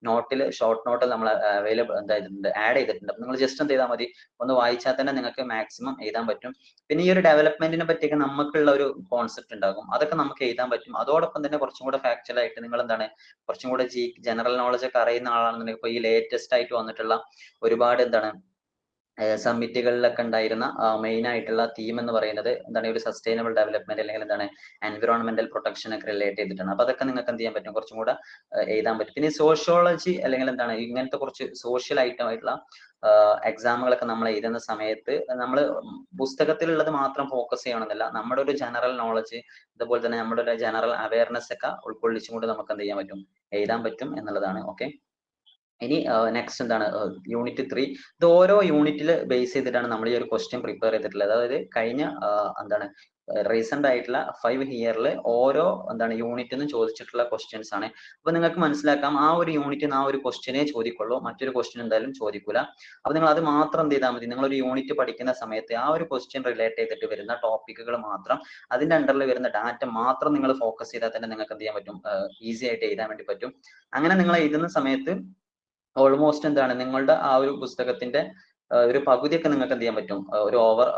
നോട്ടിൽ, ഷോർട്ട് നോട്ടിൽ നമ്മൾ അവൈലബിൾ ആഡ് ചെയ്തിട്ടുണ്ട്. അപ്പൊ നിങ്ങൾ ജസ്റ്റ് എന്ത് ചെയ്താൽ മതി, ഒന്ന് വായിച്ചാൽ തന്നെ നിങ്ങൾക്ക് മാക്സിമം എഴുതാൻ പറ്റും. പിന്നെ ഈ ഒരു ഡെവലപ്മെന്റിനെ പറ്റിയൊക്കെ നമുക്കുള്ള ഒരു കോൺസെപ്റ്റ് ഉണ്ടാകും, അതൊക്കെ നമുക്ക് എഴുതാൻ പറ്റും. അതോടൊപ്പം തന്നെ കുറച്ചും കൂടെ ഫാക്ച്വൽ ആയിട്ട് നിങ്ങൾ കുറച്ചും കൂടെ ജനറൽ നോളജ് ഒക്കെ അറിയുന്ന ആളാണെന്നുണ്ടെങ്കിൽ ഇപ്പൊ ഈ ലേറ്റസ്റ്റ് ആയിട്ട് വന്നിട്ടുള്ള ഒരുപാട് സമ്മിറ്റുകളിലൊക്കെ ഉണ്ടായിരുന്ന മെയിൻ ആയിട്ടുള്ള തീം എന്ന് പറയുന്നത് ഒരു സസ്റ്റൈനബിൾ ഡെവലപ്മെന്റ് അല്ലെങ്കിൽ എൻവിറോൺമെന്റൽ പ്രൊട്ടക്ഷൻ ഒക്കെ റിലേറ്റ് ചെയ്തിട്ടാണ്. അപ്പൊ അതൊക്കെ നിങ്ങൾക്ക് എന്ത് ചെയ്യാൻ പറ്റും, കുറച്ചും കൂടെ എഴുതാൻ പറ്റും. പിന്നെ സോഷ്യോളജി അല്ലെങ്കിൽ ഇങ്ങനത്തെ കുറച്ച് സോഷ്യൽ ഐറ്റം ആയിട്ടുള്ള എക്സാമുകളൊക്കെ നമ്മൾ എഴുതുന്ന സമയത്ത് നമ്മൾ പുസ്തകത്തിലുള്ളത് മാത്രം ഫോക്കസ് ചെയ്യണമെന്നില്ല. നമ്മുടെ ഒരു ജനറൽ നോളജ്, അതുപോലെ തന്നെ നമ്മുടെ ഒരു ജനറൽ അവയർനെസ് ഒക്കെ ഉൾക്കൊള്ളിച്ചും കൊണ്ട് നമുക്ക് എന്ത് ചെയ്യാൻ പറ്റും, എഴുതാൻ പറ്റും എന്നുള്ളതാണ്. ഓക്കെ, ഇനി നെക്സ്റ്റ് യൂണിറ്റ് 3. ഇത് ഓരോ യൂണിറ്റിൽ ബേസ് ചെയ്തിട്ടാണ് നമ്മൾ ഈ ഒരു ക്വസ്റ്റ്യൻ പ്രിപ്പയർ ചെയ്തിട്ടുള്ളത്. അതായത് കഴിഞ്ഞ റീസെന്റ് ആയിട്ടുള്ള 5 ഇയറിൽ ഓരോ യൂണിറ്റിൽ നിന്നും ചോദിച്ചിട്ടുള്ള ക്വസ്റ്റ്യൻസ് ആണ്. അപ്പൊ നിങ്ങൾക്ക് മനസ്സിലാക്കാം, ആ ഒരു യൂണിറ്റിന് ആ ഒരു ക്വസ്റ്റ്യനെ ചോദിക്കുള്ളൂ, മറ്റൊരു ക്വസ്റ്റ്യൻ എന്തായാലും ചോദിക്കൂല. അപ്പൊ നിങ്ങൾ അത് മാത്രം എന്ത് ചെയ്താൽ മതി, നിങ്ങൾ ഒരു യൂണിറ്റ് പഠിക്കുന്ന സമയത്ത് ആ ഒരു ക്വസ്റ്റ്യൻ റിലേറ്റ് ചെയ്തിട്ട് വരുന്ന ടോപ്പിക്കുകൾ മാത്രം, അതിന്റെ അണ്ടറിൽ വരുന്ന ഡാറ്റ മാത്രം നിങ്ങൾ ഫോക്കസ് ചെയ്താൽ തന്നെ നിങ്ങൾക്ക് എന്ത് ചെയ്യാൻ പറ്റും, ഈസി ആയിട്ട് എഴുതാൻ വേണ്ടി പറ്റും. അങ്ങനെ നിങ്ങൾ എഴുതുന്ന സമയത്ത് ഓൾമോസ്റ്റ് നിങ്ങളുടെ ആ ഒരു പുസ്തകത്തിന്റെ ഒരു പകുതിയൊക്കെ നിങ്ങൾക്ക് എന്ത് ചെയ്യാൻ പറ്റും, ഒരു ഓവർ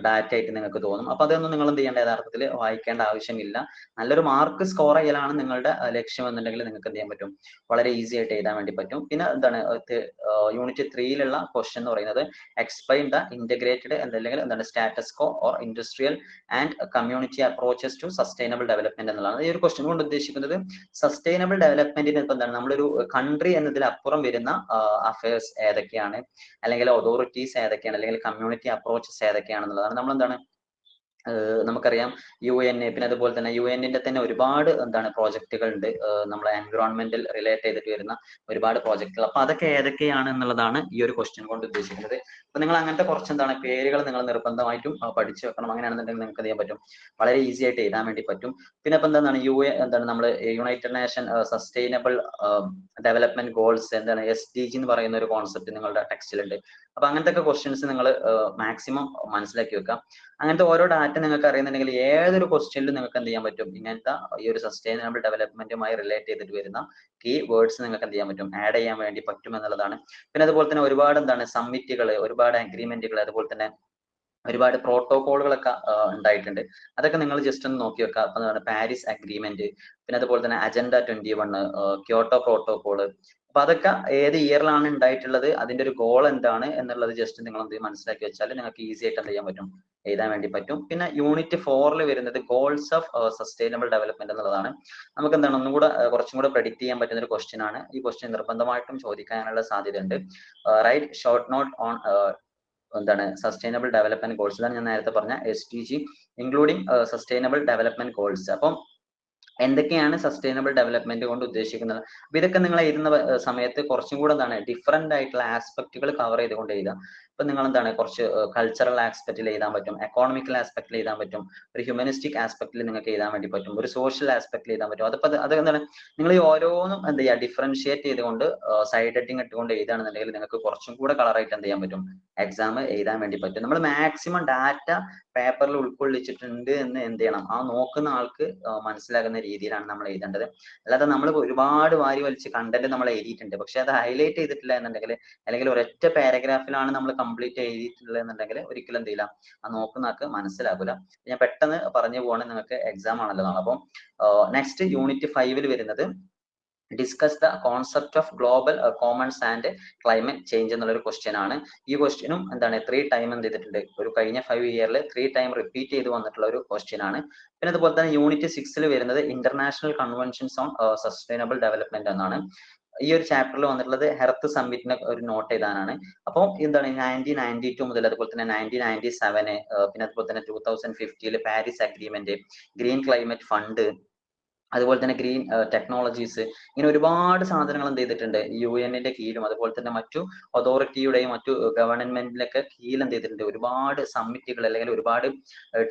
ഡാറ്റ ആയിട്ട് നിങ്ങൾക്ക് തോന്നും. അപ്പൊ അതൊന്നും നിങ്ങൾ എന്ത് ചെയ്യേണ്ട, യഥാർത്ഥത്തിൽ വായിക്കേണ്ട ആവശ്യമില്ല. നല്ലൊരു മാർക്ക് സ്കോർ ചെയ്യലാണ് നിങ്ങളുടെ ലക്ഷ്യം എന്നുണ്ടെങ്കിൽ നിങ്ങൾക്ക് എന്ത് ചെയ്യാൻ പറ്റും, വളരെ ഈസി ആയിട്ട് എഴുതാൻ വേണ്ടി പറ്റും. പിന്നെ യൂണിറ്റ് 3യിലുള്ള ക്വസ്റ്റ്യൻ എന്ന് പറയുന്നത് എക്സ്പ്ലെയിൻ ദ ഇന്റഗ്രേറ്റഡ് അല്ലെങ്കിൽ status quo or industrial and community approaches to sustainable development എന്നുള്ളതാണ്. ഈ ഒരു ക്വസ്റ്റ്യൻ കൊണ്ട് ഉദ്ദേശിക്കുന്നത് സസ്റ്റൈനബിൾ ഡെവലപ്മെന്റിന് ഇപ്പൊ നമ്മളൊരു കൺട്രി എന്നതിലപ്പുറം വരുന്ന അഫയേഴ്സ് ഏതൊക്കെയാണ്, അല്ലെങ്കിൽ അതോറിറ്റീസ് ഏതൊക്കെയാണ്, അല്ലെങ്കിൽ കമ്മ്യൂണിറ്റി അപ്രോച്ചസ് ഏതൊക്കെയാണെന്നുള്ളതാണ്. നമ്മൾ നമുക്കറിയാം UN, പിന്നെ അതുപോലെ തന്നെ UN-ന്റെ തന്നെ ഒരുപാട് പ്രോജക്റ്റുകൾ ഉണ്ട്, നമ്മളെ എൻവിറോൺമെന്റൽ റിലേറ്റ് ചെയ്തിട്ട് വരുന്ന ഒരുപാട് പ്രോജക്റ്റുകൾ. അപ്പൊ അതൊക്കെ ഏതൊക്കെയാണ് എന്നുള്ളതാണ് ഈ ഒരു ക്വസ്റ്റ്യൻ കൊണ്ട് ഉദ്ദേശിക്കുന്നത്. അപ്പൊ നിങ്ങൾ അങ്ങനത്തെ കുറച്ച് പേരുകൾ നിങ്ങൾ നിർബന്ധമായിട്ടും പഠിച്ചു വെക്കണം. അങ്ങനെയാണെന്നുണ്ടെങ്കിൽ നിങ്ങൾക്ക് ചെയ്യാൻ പറ്റും, വളരെ ഈസി ആയിട്ട് എഴുതാൻ വേണ്ടി പറ്റും. പിന്നെ ഇപ്പൊ നമ്മൾ United nation sustainable development goals SDG എന്ന് പറയുന്ന ഒരു കോൺസെപ്റ്റ് നിങ്ങളുടെ ടെക്സ്റ്റിലുണ്ട്. അപ്പൊ അങ്ങനത്തെ ക്വസ്റ്റ്യൻസ് നിങ്ങൾ മാക്സിമം മനസ്സിലാക്കി വെക്കാം. അങ്ങനത്തെ ഓരോ ഡാറ്റ നിങ്ങൾക്ക് അറിയുന്നുണ്ടെങ്കിൽ ഏതൊരു ക്വസ്റ്റ്യനിലും നിങ്ങൾക്ക് എന്ത് ചെയ്യാൻ പറ്റും, ഇങ്ങനത്തെ ഈ ഒരു സസ്റ്റൈനബിൾ ഡെവലപ്മെന്റുമായി റിലേറ്റ് ചെയ്തിട്ട് വരുന്ന കീ വേർഡ്സ് നിങ്ങൾക്ക് എന്ത് ചെയ്യാൻ പറ്റും, ആഡ് ചെയ്യാൻ വേണ്ടി പറ്റും എന്നുള്ളതാണ്. പിന്നെ അതുപോലെ തന്നെ ഒരുപാട് സമ്മിറ്റുകൾ, ഒരുപാട് അഗ്രിമെന്റുകൾ, അതുപോലെ തന്നെ ഒരുപാട് പ്രോട്ടോകോളുകളൊക്കെ ഉണ്ടായിട്ടുണ്ട്. അതൊക്കെ നിങ്ങൾ ജസ്റ്റ് ഒന്ന് നോക്കി വെക്കുക. അപ്പൊ പാരീസ് അഗ്രിമെന്റ്, പിന്നെ അതുപോലെ തന്നെ അജണ്ട 21, ക്യോട്ടോ പ്രോട്ടോകോള്. അപ്പൊ അതൊക്കെ ഏത് ഇയറിലാണ് ഉണ്ടായിട്ടുള്ളത്, അതിന്റെ ഒരു ഗോൾ എന്താണ് എന്നുള്ളത് ജസ്റ്റ് നിങ്ങൾ എന്ത് മനസ്സിലാക്കി വെച്ചാൽ നിങ്ങൾക്ക് ഈസി ആയിട്ട് എന്ത് ചെയ്യാൻ പറ്റും, എഴുതാൻ വേണ്ടി പറ്റും. പിന്നെ യൂണിറ്റ് 4ൽ വരുന്നത് ഗോൾസ് ഓഫ് സസ്റ്റൈനബിൾ ഡെവലപ്മെന്റ് എന്നുള്ളതാണ്. നമുക്ക് ഒന്നും കൂടെ കുറച്ചും കൂടെ പ്രെഡിക്റ്റ് ചെയ്യാൻ പറ്റുന്ന ഒരു ക്വസ്റ്റ്യൻ ആണ്. ഈ ക്വസ്റ്റ്യൻ നിർബന്ധമായിട്ടും ചോദിക്കാനുള്ള സാധ്യതയുണ്ട്. Write short note on sustainable development goals. ഇതാണ് ഞാൻ നേരത്തെ പറഞ്ഞ SDG including sustainable development goals. അപ്പം എന്തൊക്കെയാണ് സസ്റ്റൈനബിൾ ഡെവലപ്മെന്റ് കൊണ്ട് ഉദ്ദേശിക്കുന്നത്? അപ്പൊ ഇതൊക്കെ നിങ്ങൾ എഴുതുന്ന സമയത്ത് കുറച്ചും കൂടെ ഡിഫറെന്റ് ആയിട്ടുള്ള ആസ്പെക്റ്റുകൾ കവർ ചെയ്തുകൊണ്ട് എഴുതാം. ഇപ്പൊ നിങ്ങൾ കുറച്ച് കൾച്ചറൽ ആസ്പെക്റ്റിൽ എഴുതാൻ പറ്റും, എക്കോണമിക്കൽ ആസ്പെക്റ്റിൽ എഴുതാൻ പറ്റും, ഒരു ഹ്യൂമനിസ്റ്റിക് ആസ്പെക്റ്റിൽ നിങ്ങൾക്ക് എഴുതാൻ വേണ്ടി പറ്റും, ഒരു സോഷ്യൽ ആസ്പെക്റ്റിൽ എഴുതാൻ പറ്റും. അത് നിങ്ങൾ ഈ ഓരോന്നും എന്ത് ചെയ്യുക, ഡിഫറൻഷിയേറ്റ് ചെയ്തുകൊണ്ട് സൈഡ് ഹെഡിങ് ഇട്ടുകൊണ്ട് എഴുതാണെന്നുണ്ടെങ്കിൽ നിങ്ങൾക്ക് കുറച്ചും കൂടെ കളറായിട്ട് എന്ത് ചെയ്യാൻ പറ്റും, എക്സാം എഴുതാൻ വേണ്ടി പറ്റും. നമ്മൾ മാക്സിമം ഡാറ്റ പേപ്പറിൽ ഉൾക്കൊള്ളിച്ചിട്ടുണ്ട് എന്ന് എന്ത് ചെയ്യണം, ആ നോക്കുന്ന ആൾക്ക് മനസ്സിലാകുന്ന രീതിയിലാണ് നമ്മൾ എഴുതേണ്ടത്. അല്ലാതെ നമ്മൾ ഒരുപാട് വാരി വലിച്ച് കണ്ടന്റ് നമ്മൾ എഴുതിയിട്ടുണ്ട്, പക്ഷെ അത് ഹൈലൈറ്റ് ചെയ്തിട്ടില്ല എന്നുണ്ടെങ്കിൽ, അല്ലെങ്കിൽ ഒരൊറ്റ പാരഗ്രാഫിലാണ് നമ്മൾ കംപ്ലീറ്റ് എഴുതിയിട്ടുള്ളത് എന്നുണ്ടെങ്കിൽ ഒരിക്കലും എന്ത് ചെയ്യില്ല, ആ നോക്കുന്ന ആൾക്ക് മനസ്സിലാകില്ല. ഞാൻ പെട്ടെന്ന് പറഞ്ഞു പോകണേ, നിങ്ങൾക്ക് എക്സാം ആണല്ലോ നാളെ. അപ്പം നെക്സ്റ്റ് യൂണിറ്റ് 5ൽ വരുന്നത് discuss the concept of global Commons and climate change എന്നുള്ള ഒരു ക്വസ്റ്റ്യൻ ആണ്. ഈ ക്വസ്റ്റ്യനും എന്താണ് 3 ടൈം എന്ത് ചെയ്തിട്ടുണ്ട്, ഒരു കഴിഞ്ഞ 5 ഇയറിൽ 3 ടൈം റിപ്പീറ്റ് ചെയ്ത് വന്നിട്ടുള്ള ഒരു ക്വസ്റ്റ്യൻ ആണ്. പിന്നെ അതുപോലെ തന്നെ യൂണിറ്റ് 6 വരുന്നത് international conventions on sustainable development എന്നാണ്. ഈ ഒരു ചാപ്റ്ററിൽ വന്നിട്ടുള്ളത് ഹെർത്ത് സമ്മിറ്റിനെ ഒരു നോട്ട് ചെയ്താനാണ്. അപ്പോൾ എന്താണ് 1992 മുതൽ അതുപോലെ തന്നെ 1997 പിന്നെ അതുപോലെ തന്നെ 2050 Paris agreement, green climate fund, അതുപോലെ തന്നെ ഗ്രീൻ ടെക്നോളജീസ്, ഇങ്ങനെ ഒരുപാട് സാധനങ്ങൾ എന്ത് ചെയ്തിട്ടുണ്ട് UN-ന്റെ കീഴിലും അതുപോലെ തന്നെ മറ്റു അതോറിറ്റിയുടെയും മറ്റു ഗവൺമെന്റിലൊക്കെ കീഴിൽ എന്ത് ചെയ്തിട്ടുണ്ട്, ഒരുപാട് സമ്മിറ്റുകൾ അല്ലെങ്കിൽ ഒരുപാട്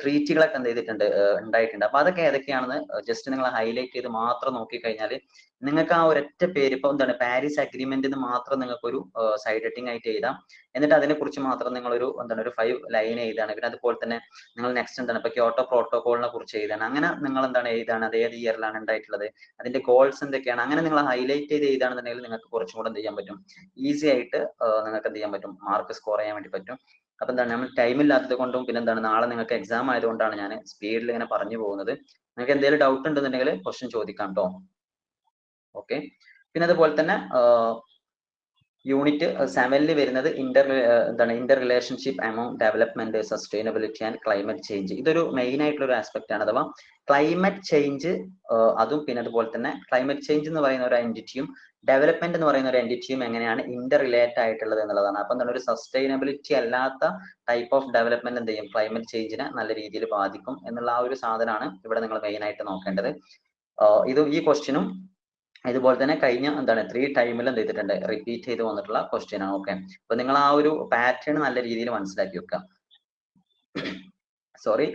ട്രീറ്റുകളൊക്കെ എന്ത് ചെയ്തിട്ടുണ്ട് ഉണ്ടായിട്ടുണ്ട്. അപ്പൊ അതൊക്കെ ഏതൊക്കെയാണെന്ന് ജസ്റ്റ് നിങ്ങൾ ഹൈലൈറ്റ് ചെയ്ത് മാത്രം നോക്കിക്കഴിഞ്ഞാൽ നിങ്ങൾക്ക് ആ ഒരൊറ്റ പേര് ഇപ്പൊ എന്താണ് പാരീസ് അഗ്രിമെന്റ് എന്ന് മാത്രം നിങ്ങൾക്ക് ഒരു സൈഡ് ഹെഡിങ് ആയിട്ട് എഴുതാം. എന്നിട്ട് അതിനെ കുറിച്ച് മാത്രം നിങ്ങൾ ഒരു എന്താണ് ഒരു 5 ലൈൻ എഴുതാണ്. പിന്നെ അതുപോലെ തന്നെ നിങ്ങൾ നെക്സ്റ്റ് എന്താണ് ഇപ്പൊ ക്യോട്ടോ പ്രോട്ടോകോളിനെ കുറിച്ച് എഴുതാണ്. അങ്ങനെ നിങ്ങൾ എന്താണ് എഴുതാണ്, അത് ഏത് ഇയറിലാണ് ഉണ്ടായിട്ടുള്ളത്, അതിന്റെ ഗോൾസ് എന്തൊക്കെയാണ്, അങ്ങനെ നിങ്ങൾ ഹൈലൈറ്റ് ചെയ്ത് എഴുതാണെന്നുണ്ടെങ്കിൽ നിങ്ങൾക്ക് കുറച്ചും കൂടെ എന്ത് ചെയ്യാൻ പറ്റും, ഈസി ആയിട്ട് നിങ്ങൾക്ക് എന്ത് ചെയ്യാൻ പറ്റും, മാർക്ക് സ്കോർ ചെയ്യാൻ വേണ്ടി പറ്റും. അപ്പൊ എന്താണ് നമ്മൾ ടൈം ഇല്ലാത്തത് കൊണ്ടും പിന്നെ എന്താണ് നാളെ നിങ്ങൾക്ക് എക്സാം ആയതുകൊണ്ടാണ് ഞാൻ സ്പീഡിൽ ഇങ്ങനെ പറഞ്ഞു പോകുന്നത്. നിങ്ങൾക്ക് എന്തെങ്കിലും ഡൗട്ട് ഉണ്ടെന്നുണ്ടെങ്കിൽ ക്വസ്റ്റ്യൻ ചോദിക്കാം കേട്ടോ. ഓക്കെ. പിന്നെ അതുപോലെ തന്നെ യൂണിറ്റ് 7 വരുന്നത് Inter relationship among development, sustainability and climate change. ഇതൊരു മെയിൻ ആയിട്ടുള്ള ഒരു ആസ്പെക്ട് ആണ്. അഥവാ ക്ലൈമറ്റ് ചേഞ്ച് അതും പിന്നെ അതുപോലെ തന്നെ ക്ലൈമറ്റ് ചേഞ്ച് എന്ന് പറയുന്ന ഒരു എൻറ്റിറ്റിയും ഡെവലപ്മെന്റ് എന്ന് പറയുന്ന ഒരു എൻറ്റിറ്റിയും എങ്ങനെയാണ് ഇന്റർ റിലേറ്റ് ആയിട്ടുള്ളത് എന്നുള്ളതാണ്. അപ്പൊ എന്താണ് ഒരു സസ്റ്റൈനബിലിറ്റി അല്ലാത്ത ടൈപ്പ് ഓഫ് ഡെവലപ്മെന്റ് എന്ത് ചെയ്യും, ക്ലൈമറ്റ് ചേഞ്ചിനെ നല്ല രീതിയിൽ ബാധിക്കും എന്നുള്ള ആ ഒരു സാധനമാണ് ഇവിടെ നിങ്ങൾ മെയിൻ ആയിട്ട് നോക്കേണ്ടത്. ഈ ക്വസ്റ്റ്യനും ഇതുപോലെ തന്നെ കഴിഞ്ഞ എന്താണ് 3 ടൈമിൽ എന്ത് ചെയ്തിട്ടുണ്ട്, റിപ്പീറ്റ് ചെയ്ത് വന്നിട്ടുള്ള ക്വസ്റ്റ്യൻ ആണ്. ഓക്കെ. അപ്പൊ നിങ്ങൾ ആ ഒരു പാറ്റേൺ നല്ല രീതിയിൽ മനസ്സിലാക്കി വെക്കുക. സോറി,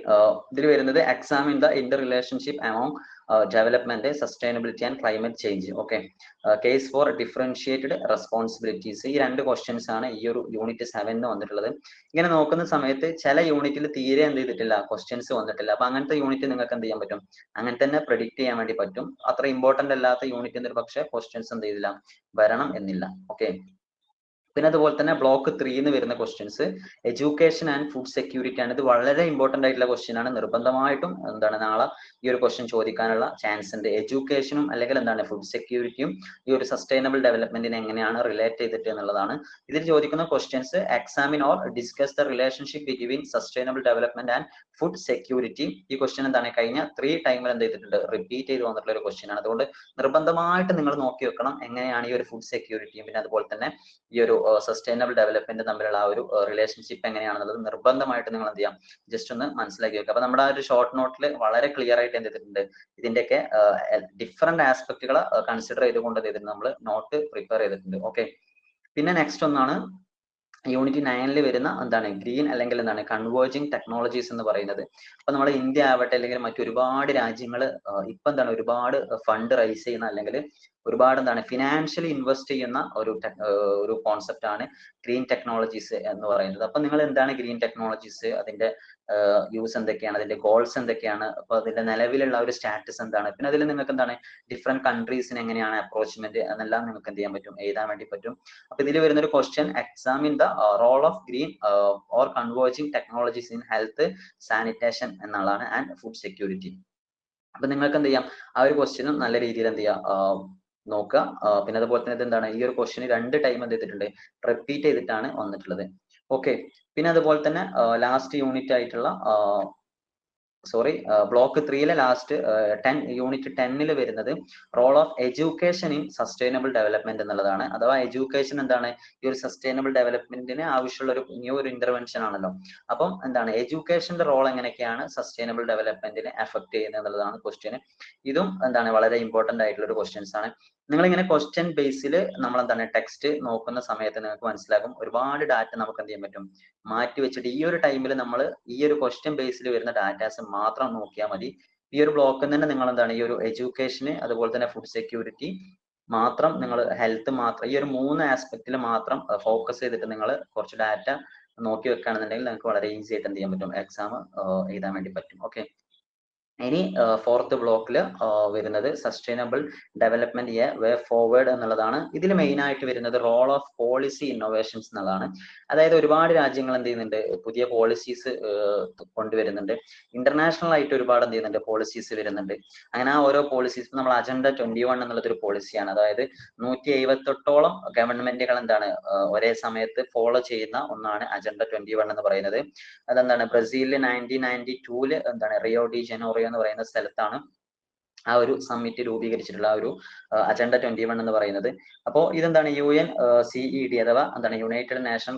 ഇതിൽ വരുന്നത് examine the interrelationship among development, sustainability and climate change. Okay. Case for differentiated responsibilities. ഈ 2 ക്വസ്റ്റ്യൻസ് ആണ് ഈ ഒരു യൂണിറ്റ് 7 വന്നിട്ടുള്ളത്. ഇങ്ങനെ നോക്കുന്ന സമയത്ത് ചില യൂണിറ്റിൽ തീരെ എന്ത് ചെയ്തിട്ടില്ല, ക്വസ്റ്റ്യൻസ് വന്നിട്ടില്ല. അപ്പൊ അങ്ങനത്തെ യൂണിറ്റ് നിങ്ങൾക്ക് എന്ത് ചെയ്യാൻ പറ്റും, അങ്ങനെ തന്നെ പ്രെഡിക്റ്റ് ചെയ്യാൻ വേണ്ടി പറ്റും. അത്ര ഇമ്പോർട്ടന്റ് അല്ലാത്ത യൂണിറ്റിന് ഒരു പക്ഷേ ക്വസ്റ്റ്യൻസ് എന്ത് ചെയ്തില്ല, വരണം എന്നില്ല. ഓക്കെ. പിന്നെ അതുപോലെ തന്നെ ബ്ലോക്ക് 3 വരുന്ന questions education and food security ആണ്. ഇത് വളരെ ഇമ്പോർട്ടന്റ് ആയിട്ടുള്ള ക്വസ്റ്റ്യൻ ആണ്. നിർബന്ധമായിട്ടും എന്താണ് നാളെ ഈ ഒരു ക്വസ്റ്റ്യൻ ചോദിക്കാനുള്ള ചാൻസ് ഉണ്ട്. എഡ്യൂക്കേഷനും അല്ലെങ്കിൽ എന്താണ് ഫുഡ് സെക്യൂരിറ്റിയും ഈ ഒരു സസ്റ്റൈനബിൾ ഡെവലപ്മെന്റിനെ എങ്ങനെയാണ് റിലേറ്റ് ചെയ്തിട്ട് എന്നുള്ളതാണ്. ഇതിൽ ചോദിക്കുന്ന questions examine or discuss the relationship between sustainable development and food security. ഈ ക്വസ്റ്റ്യൻ എന്താണ് കഴിഞ്ഞ 3 ടൈമിൽ എന്ത് ചെയ്തിട്ടുണ്ട്, റിപ്പീറ്റ് ചെയ്ത് വന്നിട്ടുള്ള ഒരു ക്വസ്റ്റ്യൻ ആണ്. അതുകൊണ്ട് നിർബന്ധമായിട്ട് നിങ്ങൾ നോക്കി വെക്കണം എങ്ങനെയാണ് ഈ ഒരു ഫുഡ് സെക്യൂരിറ്റിയും പിന്നെ അതുപോലെ തന്നെ ഈ ഒരു സസ്റ്റൈനബിൾ ഡെവലപ്മെന്റ് തമ്മിലുള്ള ആ ഒരു റിലേഷൻഷിപ്പ് എങ്ങനെയാണെന്നുള്ളത് നിർബന്ധമായിട്ട് നിങ്ങൾ എന്ത് ചെയ്യാം, ജസ്റ്റ് ഒന്ന് മനസ്സിലാക്കി വെക്കുക. അപ്പൊ നമ്മുടെ ആ ഒരു ഷോർട്ട് നോട്ടിൽ വളരെ ക്ലിയർ ആയിട്ട് എന്ത് ചെയ്തിട്ടുണ്ട്, ഇതിന്റെയൊക്കെ ഡിഫറെന്റ് ആസ്പെക്ടുകൾ കൺസിഡർ ചെയ്തുകൊണ്ട് എന്ത് ചെയ്തിട്ടുണ്ട്, നമ്മൾ നോട്ട് പ്രിപ്പയർ ചെയ്തിട്ടുണ്ട്. ഓക്കെ. പിന്നെ നെക്സ്റ്റ് ഒന്നാണ് യൂണിറ്റ് 9 വരുന്ന എന്താണ് ഗ്രീൻ അല്ലെങ്കിൽ എന്താണ് കൺവേർജിങ് ടെക്നോളജീസ് എന്ന് പറയുന്നത്. അപ്പൊ നമ്മുടെ ഇന്ത്യ ആവട്ടെ അല്ലെങ്കിൽ മറ്റൊരുപാട് രാജ്യങ്ങൾ ഇപ്പൊ എന്താണ് ഒരുപാട് ഫണ്ട് റൈസ് ചെയ്യുന്ന അല്ലെങ്കിൽ ഒരുപാട് എന്താണ് ഫിനാൻഷ്യലി ഇൻവെസ്റ്റ് ചെയ്യുന്ന ഒരു കോൺസെപ്റ്റ് ആണ് ഗ്രീൻ ടെക്നോളജീസ് എന്ന് പറയുന്നത്. അപ്പൊ നിങ്ങൾ എന്താണ് ഗ്രീൻ ടെക്നോളജീസ്, അതിന്റെ യൂസ് എന്തൊക്കെയാണ്, അതിന്റെ ഗോൾസ് എന്തൊക്കെയാണ്, അപ്പൊ അതിന്റെ നിലവിലുള്ള ഒരു സ്റ്റാറ്റസ് എന്താണ്, പിന്നെ അതിൽ നിങ്ങൾക്ക് എന്താണ് ഡിഫറെന്റ് കൺട്രീസിന് എങ്ങനെയാണ് അപ്രോച്ച്മെന്റ് എന്നെല്ലാം നിങ്ങൾക്ക് എന്ത് ചെയ്യാൻ പറ്റും, എഴുതാൻ വേണ്ടി പറ്റും. അപ്പൊ ഇതിൽ വരുന്ന ഒരു question examine the role of green or converging technologies in health, sanitation എന്നുള്ളതാണ് ആൻഡ് ഫുഡ് സെക്യൂരിറ്റി. അപ്പൊ നിങ്ങൾക്ക് എന്ത് ചെയ്യാം, ആ ഒരു ക്വസ്റ്റ്യനും നല്ല രീതിയിൽ എന്ത് ചെയ്യാം നോക്കുക. പിന്നെ അതുപോലെ തന്നെ എന്താണ് ഈ ഒരു ക്വസ്റ്റ്യൻ 2 ടൈം എന്ത് ചെയ്തിട്ടുണ്ട്, റിപ്പീറ്റ് ചെയ്തിട്ടാണ് വന്നിട്ടുള്ളത്. ഓക്കെ. പിന്നെ അതുപോലെ തന്നെ ലാസ്റ്റ് യൂണിറ്റ് ആയിട്ടുള്ള ബ്ലോക്ക് 3 ലാസ്റ്റ് യൂണിറ്റ് 10 വരുന്നത് role of education in sustainable development എന്നുള്ളതാണ്. അഥവാ എഡ്യൂക്കേഷൻ എന്താണ് ഈ ഒരു സസ്റ്റൈനബിൾ ഡെവലപ്മെന്റിന് ആവശ്യമുള്ള ഒരു ന്യൂ ഒരു ഇന്റർവെൻഷൻ ആണല്ലോ. അപ്പം എന്താണ് എഡ്യൂക്കേഷന്റെ റോൾ എങ്ങനെയൊക്കെയാണ് സസ്റ്റൈനബിൾ ഡെവലപ്മെന്റിനെ എഫക്ട് ചെയ്യുന്നത് എന്നുള്ളതാണ് ക്വസ്റ്റ്യൻ. ഇതും എന്താണ് വളരെ ഇമ്പോർട്ടന്റ് ആയിട്ടുള്ള ഒരു ക്വസ്റ്റ്യൻസ് ആണ്. നിങ്ങൾ ഇങ്ങനെ ക്വസ്റ്റ്യൻ ബേസിൽ നമ്മൾ എന്താണ് ടെക്സ്റ്റ് നോക്കുന്ന സമയത്ത് നിങ്ങൾക്ക് മനസ്സിലാകും ഒരുപാട് ഡാറ്റ നമുക്ക് എന്ത് ചെയ്യാൻ പറ്റും, മാറ്റി വെച്ചിട്ട് ഈ ഒരു ടൈമിൽ നമ്മൾ ഈ ഒരു ക്വസ്റ്റ്യൻ ബേസിൽ വരുന്ന ഡാറ്റാസ് മാത്രം നോക്കിയാൽ മതി. ഈ ഒരു ബ്ലോക്കിൽ തന്നെ നിങ്ങൾ എന്താണ് ഈ ഒരു എഡ്യൂക്കേഷന് അതുപോലെ തന്നെ ഫുഡ് സെക്യൂരിറ്റി മാത്രം, നിങ്ങൾ ഹെൽത്ത് മാത്രം, ഈ ഒരു 3 ആസ്പെക്റ്റിൽ മാത്രം ഫോക്കസ് ചെയ്തിട്ട് നിങ്ങൾ കുറച്ച് ഡാറ്റ നോക്കി വെക്കുകയാണെന്നുണ്ടെങ്കിൽ നിങ്ങൾക്ക് വളരെ ഈസി ആയിട്ട് എന്ത് ചെയ്യാൻ പറ്റും, എക്സാം എഴുതാൻ വേണ്ടി പറ്റും. ഓക്കെ. ഇനി ഫോർത്ത് ബ്ലോക്കിൽ വരുന്നത് sustainable development a way forward എന്നുള്ളതാണ്. ഇതിൽ മെയിൻ ആയിട്ട് വരുന്നത് റോൾ ഓഫ് പോളിസി ഇന്നോവേഷൻസ് എന്നുള്ളതാണ്. അതായത് ഒരുപാട് രാജ്യങ്ങൾ എന്ത് ചെയ്യുന്നുണ്ട്, പുതിയ പോളിസീസ് കൊണ്ടുവരുന്നുണ്ട്. ഇന്റർനാഷണൽ ആയിട്ട് ഒരുപാട് എന്ത് ചെയ്യുന്നുണ്ട്, പോളിസീസ് വരുന്നുണ്ട്. അങ്ങനെ ആ ഓരോ പോളിസീസ് നമ്മൾ അജണ്ട 21 എന്നുള്ളത് ഒരു പോളിസിയാണ്. അതായത് 178ഓളം ഗവൺമെന്റുകൾ എന്താണ് ഒരേ സമയത്ത് ഫോളോ ചെയ്യുന്ന ഒന്നാണ് അജണ്ട 21 എന്ന് പറയുന്നത്. അതെന്താണ് ബ്രസീലിൽ 1992 എന്താണ് റിയോ ഡി ജനോറിയോ എന്ന് പറയുന്ന സ്ഥലത്താണ് ആ ഒരു സമ്മിറ്റ് രൂപീകരിച്ചിട്ടുള്ള ആ ഒരു അജണ്ട 21 എന്ന് പറയുന്നത്. അപ്പോൾ ഇതെന്താണ് UNCED അഥവാ എന്താണ് United nation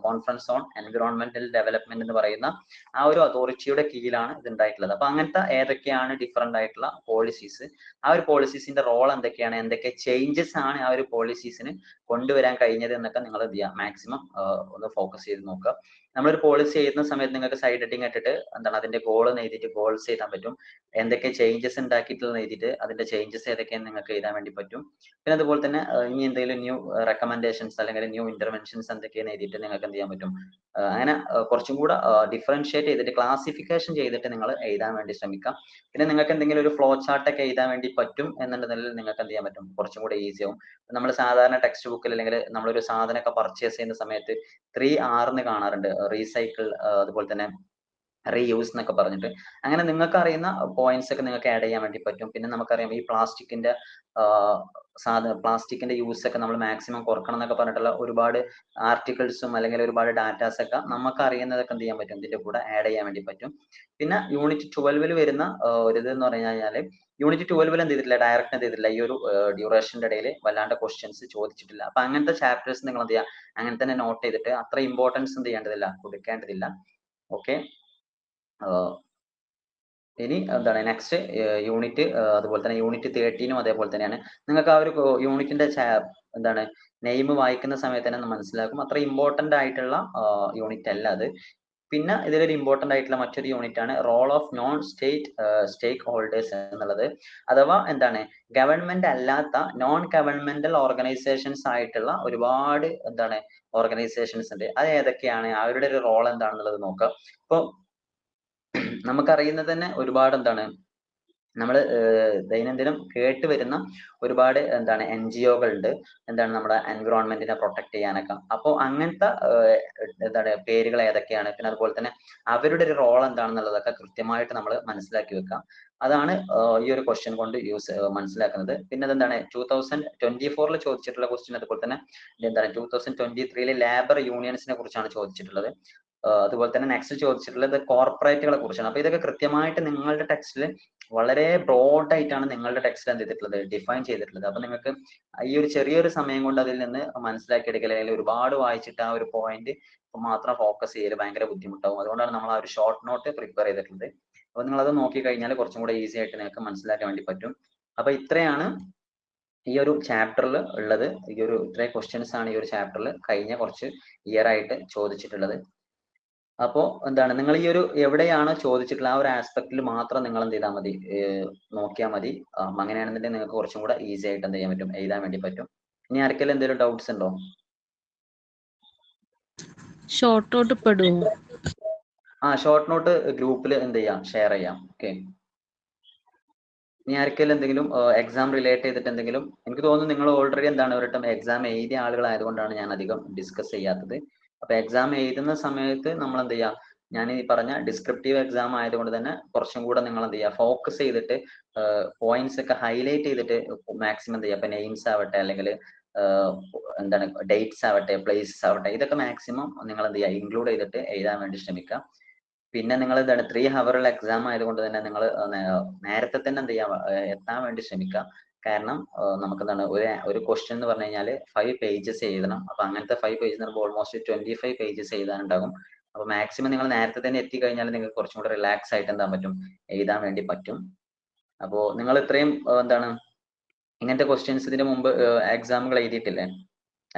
conference on environmental development എന്ന് പറയുന്ന ആ ഒരു അതോറിറ്റിയുടെ കീഴിലാണ് ഇത് ഉണ്ടായിട്ടുള്ളത്. അപ്പൊ അങ്ങനത്തെ ഏതൊക്കെയാണ് ഡിഫറെന്റ് ആയിട്ടുള്ള പോളിസീസ്, ആ ഒരു പോളിസീസിന്റെ റോൾ എന്തൊക്കെയാണ്, എന്തൊക്കെ ചേഞ്ചസ് ആണ് ആ ഒരു പോളിസീസിന് കൊണ്ടുവരാൻ കഴിഞ്ഞത് എന്നൊക്കെ നിങ്ങൾ എന്ത് ചെയ്യുക, മാക്സിമം ഒന്ന് ഫോക്കസ് ചെയ്ത് നോക്കുക. നമ്മളൊരു പോളിസി എഴുതുന്ന സമയത്ത് നിങ്ങൾക്ക് സൈഡ് ഹെഡിങ് ഇട്ടിട്ട് എന്താണ് അതിന്റെ ഗോൾ എഴുതിയിട്ട് ഗോൾസ് എഴുതാൻ പറ്റും. എന്തൊക്കെ ചേഞ്ചസ് ഉണ്ടാക്കിയിട്ടുള്ളത് എഴുതിയിട്ട് അതിന്റെ ചേഞ്ചസ് ഏതൊക്കെയെന്ന് നിങ്ങൾക്ക് എഴുതാൻ വേണ്ടി പറ്റും. പിന്നെ അതുപോലെ തന്നെ ഇനി എന്തെങ്കിലും ന്യൂ റെക്കമെൻഡേഷൻസ് അല്ലെങ്കിൽ ന്യൂ ഇന്റർവെൻഷൻസ് എന്തൊക്കെയെന്ന് എഴുതിയിട്ട് നിങ്ങൾക്ക് എന്ത് ചെയ്യാൻ പറ്റും, അങ്ങനെ കുറച്ചും കൂടെ ഡിഫറൻഷിയേറ്റ് ചെയ്തിട്ട് ക്ലാസിഫിക്കേഷൻ ചെയ്തിട്ട് നിങ്ങൾ എഴുതാൻ വേണ്ടി ശ്രമിക്കാം. പിന്നെ നിങ്ങൾക്ക് എന്തെങ്കിലും ഒരു ഫ്ലോ ചാർട്ട് ഒക്കെ എഴുതാൻ വേണ്ടി പറ്റും എന്നുണ്ടെങ്കിൽ നിങ്ങൾക്ക് എന്ത് ചെയ്യാൻ പറ്റും, കുറച്ചും കൂടെ ഈസി ആവും. നമ്മൾ സാധാരണ ടെക്സ്റ്റ് ബുക്കിൽ അല്ലെങ്കിൽ നമ്മളൊരു സാധനമൊക്കെ പർച്ചേസ് ചെയ്യുന്ന സമയത്ത് 3R എന്ന് കാണാറുണ്ട്, റീസൈക്കിൾ, അതുപോലെ തന്നെ റീയൂസ് എന്നൊക്കെ പറഞ്ഞിട്ട്. അങ്ങനെ നിങ്ങൾക്ക് അറിയുന്ന പോയിന്റ്സ് ഒക്കെ നിങ്ങൾക്ക് ആഡ് ചെയ്യാൻ വേണ്ടി പറ്റും. പിന്നെ നമുക്കറിയാം ഈ പ്ലാസ്റ്റിക്കിന്റെ യൂസ് ഒക്കെ നമ്മൾ മാക്സിമം കുറക്കണം എന്നൊക്കെ പറഞ്ഞിട്ടുള്ള ഒരുപാട് ആർട്ടിക്കിൾസും അല്ലെങ്കിൽ ഒരുപാട് ഡാറ്റാസ് ഒക്കെ നമുക്ക് അറിയുന്നതൊക്കെ എന്ത് ചെയ്യാൻ പറ്റും, ഇതിന്റെ കൂടെ ആഡ് ചെയ്യാൻ വേണ്ടി പറ്റും. പിന്നെ യൂണിറ്റ് 12 വരുന്ന ഒരു ഇതെന്ന് പറഞ്ഞു കഴിഞ്ഞാല് യൂണിറ്റ് 12 എന്ത് ചെയ്തിട്ടില്ല, ഡയറക്റ്റ് എന്ത് ചെയ്തിട്ടില്ല, ഈ ഒരു ഡ്യൂറേഷന്റെ ഇടയിൽ വല്ലാണ്ട് ക്വസ്റ്റ്യൻസ് ചോദിച്ചിട്ടില്ല. അപ്പൊ അങ്ങനത്തെ ചാപ്റ്റേഴ്സ് നിങ്ങൾ എന്ത് ചെയ്യുക, അങ്ങനെ തന്നെ നോട്ട് ചെയ്തിട്ട് അത്ര ഇമ്പോർട്ടൻസ് എന്ത് ചെയ്യേണ്ടതില്ല, കൊടുക്കേണ്ടതില്ല. ഓക്കെ. ഇനി എന്താണ് നെക്സ്റ്റ് യൂണിറ്റ്, അതുപോലെ തന്നെ യൂണിറ്റ് 13 അതേപോലെ തന്നെയാണ്. നിങ്ങൾക്ക് ആ ഒരു യൂണിറ്റിന്റെ എന്താണ് നെയിം വായിക്കുന്ന സമയത്ത് തന്നെ മനസ്സിലാക്കും, അത്ര ഇമ്പോർട്ടന്റ് ആയിട്ടുള്ള യൂണിറ്റ് അല്ല അത്. പിന്നെ ഇതിലൊരു ഇമ്പോർട്ടന്റ് ആയിട്ടുള്ള മറ്റൊരു യൂണിറ്റ് ആണ് role of non stakeholders എന്നുള്ളത്. അഥവാ എന്താണ് ഗവൺമെന്റ് അല്ലാത്ത നോൺ ഗവൺമെന്റൽ ഓർഗനൈസേഷൻസ് ആയിട്ടുള്ള ഒരുപാട് എന്താണ് ഓർഗനൈസേഷൻസ് ഉണ്ട്. അത് ഏതൊക്കെയാണ്, അവരുടെ ഒരു റോൾ എന്താണെന്നുള്ളത് നോക്കാം. ഇപ്പൊ നമുക്കറിയുന്നത് തന്നെ ഒരുപാട് എന്താണ് നമ്മൾ ദൈനംദിനം കേട്ട് വരുന്ന ഒരുപാട് എന്താണ് NGOകൾ ഉണ്ട്, എന്താണ് നമ്മുടെ എൻവിറോൺമെന്റിനെ പ്രൊട്ടക്ട് ചെയ്യാനൊക്കെ. അപ്പോൾ അങ്ങനത്തെ എന്താണ് പേരുകൾ ഏതൊക്കെയാണ്, പിന്നെ അതുപോലെ തന്നെ അവരുടെ ഒരു റോൾ എന്താണെന്നുള്ളതൊക്കെ കൃത്യമായിട്ട് നമ്മൾ മനസ്സിലാക്കി വെക്കാം. അതാണ് ഈ ഒരു ക്വസ്റ്റ്യൻ കൊണ്ട് മനസ്സിലാക്കുന്നത്. പിന്നെ അതെന്താണ് 2024 ചോദിച്ചിട്ടുള്ള ക്വസ്റ്റ്യൻ, അതുപോലെ തന്നെ എന്താണ് 2023 ലേബർ യൂണിയൻസിനെ കുറിച്ചാണ് ചോദിച്ചിട്ടുള്ളത്. അതുപോലെ തന്നെ നെക്സ്റ്റ് ചോദിച്ചിട്ടുള്ളത് കോർപ്പറേറ്റുകളെ കുറിച്ചാണ്. അപ്പൊ ഇതൊക്കെ കൃത്യമായിട്ട് നിങ്ങളുടെ ടെക്സ്റ്റിൽ വളരെ ബ്രോഡ് ആയിട്ടാണ് നിങ്ങളുടെ ടെക്സ്റ്റ് എന്ത് ചെയ്തിട്ടുള്ളത്, ഡിഫൈൻ ചെയ്തിട്ടുള്ളത്. അപ്പൊ നിങ്ങൾക്ക് ഈ ഒരു ചെറിയൊരു സമയം കൊണ്ട് അതിൽ നിന്ന് മനസ്സിലാക്കിയെടുക്കൽ, അല്ലെങ്കിൽ ഒരുപാട് വായിച്ചിട്ട് ആ ഒരു പോയിന്റ് മാത്രം ഫോക്കസ് ചെയ്യൽ ഭയങ്കര ബുദ്ധിമുട്ടാവും. അതുകൊണ്ടാണ് നമ്മൾ ആ ഒരു ഷോർട്ട് നോട്ട് പ്രിപ്പയർ ചെയ്തിട്ടുള്ളത്. അപ്പൊ നിങ്ങൾ അത് നോക്കി കഴിഞ്ഞാൽ കുറച്ചും കൂടെ ഈസി ആയിട്ട് നിങ്ങൾക്ക് മനസ്സിലാക്കാൻ വേണ്ടി പറ്റും. അപ്പൊ ഇത്രയാണ് ഈ ഒരു ചാപ്റ്ററിൽ ഉള്ളത്. ഈ ഒരു ഇത്രയും ക്വസ്റ്റ്യൻസ് ആണ് ഈ ഒരു ചാപ്റ്ററിൽ കഴിഞ്ഞ കുറച്ച് ഇയർ ആയിട്ട് ചോദിച്ചിട്ടുള്ളത്. അപ്പോ എന്താണ് നിങ്ങൾ ഈ ഒരു എവിടെയാണോ ചോദിച്ചിട്ടുള്ള ആ ഒരു ആസ്പെക്റ്റിൽ മാത്രം നിങ്ങൾ എന്ത് ചെയ്താൽ മതി, നോക്കിയാൽ മതി. അങ്ങനെയാണെന്നുണ്ടെങ്കിൽ നിങ്ങൾക്ക് കുറച്ചും കൂടെ ഈസി ആയിട്ട് എന്ത് ചെയ്യാൻ പറ്റും, എഴുതാൻ വേണ്ടി പറ്റും. ഇനി ആർക്കെങ്കിലും എന്തെങ്കിലും ഡൗട്ട്സ് ഉണ്ടോ? ഷോർട്ട് നോട്ട് പെടുമോ? ഷോർട്ട് നോട്ട് ഗ്രൂപ്പിൽ എന്ത് ചെയ്യാം, ഷെയർ ചെയ്യാം. ഓക്കെ. ഇനി ആർക്കെങ്കിലും എന്തെങ്കിലും എക്സാം റിലേറ്റ് ചെയ്തിട്ട് എന്തെങ്കിലും, എനിക്ക് തോന്നുന്നു നിങ്ങൾ ഓൾറെഡി എന്താണ് ഒരു എക്സാം എഴുതിയ ആളുകളായതുകൊണ്ടാണ് ഞാൻ അധികം ഡിസ്കസ് ചെയ്യാത്തത്. അപ്പൊ എക്സാം എഴുതുന്ന സമയത്ത് നമ്മൾ എന്ത് ചെയ്യാം, ഞാൻ ഈ പറഞ്ഞ ഡിസ്ക്രിപ്റ്റീവ് എക്സാം ആയതുകൊണ്ട് തന്നെ കുറച്ചും കൂടെ നിങ്ങൾ എന്ത് ചെയ്യുക, ഫോക്കസ് ചെയ്തിട്ട് പോയിന്റ്സ് ഒക്കെ ഹൈലൈറ്റ് ചെയ്തിട്ട് മാക്സിമം എന്ത് ചെയ്യുക, ഇപ്പൊ നെയിംസ് ആവട്ടെ അല്ലെങ്കിൽ എന്താണ് ഡേറ്റ്സ് ആവട്ടെ പ്ലേസസ് ആവട്ടെ, ഇതൊക്കെ മാക്സിമം നിങ്ങൾ എന്ത് ചെയ്യുക, ഇൻക്ലൂഡ് ചെയ്തിട്ട് എഴുതാൻ വേണ്ടി ശ്രമിക്കുക. പിന്നെ നിങ്ങൾ എന്താണ് 3 ഹവറുള്ള എക്സാം ആയതുകൊണ്ട് തന്നെ നിങ്ങൾ നേരത്തെ തന്നെ എന്ത് ചെയ്യാം, എത്താൻ വേണ്ടി ശ്രമിക്കുക. കാരണം നമുക്ക് എന്താണ് ഒരു ക്വസ്റ്റ്യൻ എന്ന് പറഞ്ഞു കഴിഞ്ഞാൽ 5 പേജസ് എഴുതണം. അപ്പൊ അങ്ങനത്തെ 5 പേജ് എന്ന് പറയുമ്പോൾ ഓൾമോസ്റ്റ് 25 പേജസ് എഴുതാനുണ്ടാകും. അപ്പൊ മാക്സിമം നിങ്ങൾ നേരത്തെ തന്നെ എത്തിക്കഴിഞ്ഞാൽ നിങ്ങൾക്ക് കുറച്ചും കൂടെ റിലാക്സ് ആയിട്ട് എന്താ പറ്റും, എഴുതാൻ വേണ്ടി പറ്റും. അപ്പോ നിങ്ങൾ ഇത്രയും എന്താണ് ഇങ്ങനത്തെ ക്വസ്റ്റ്യൻസ് ഇതിന് മുമ്പ് എക്സാമുകൾ എഴുതിയിട്ടില്ലേ?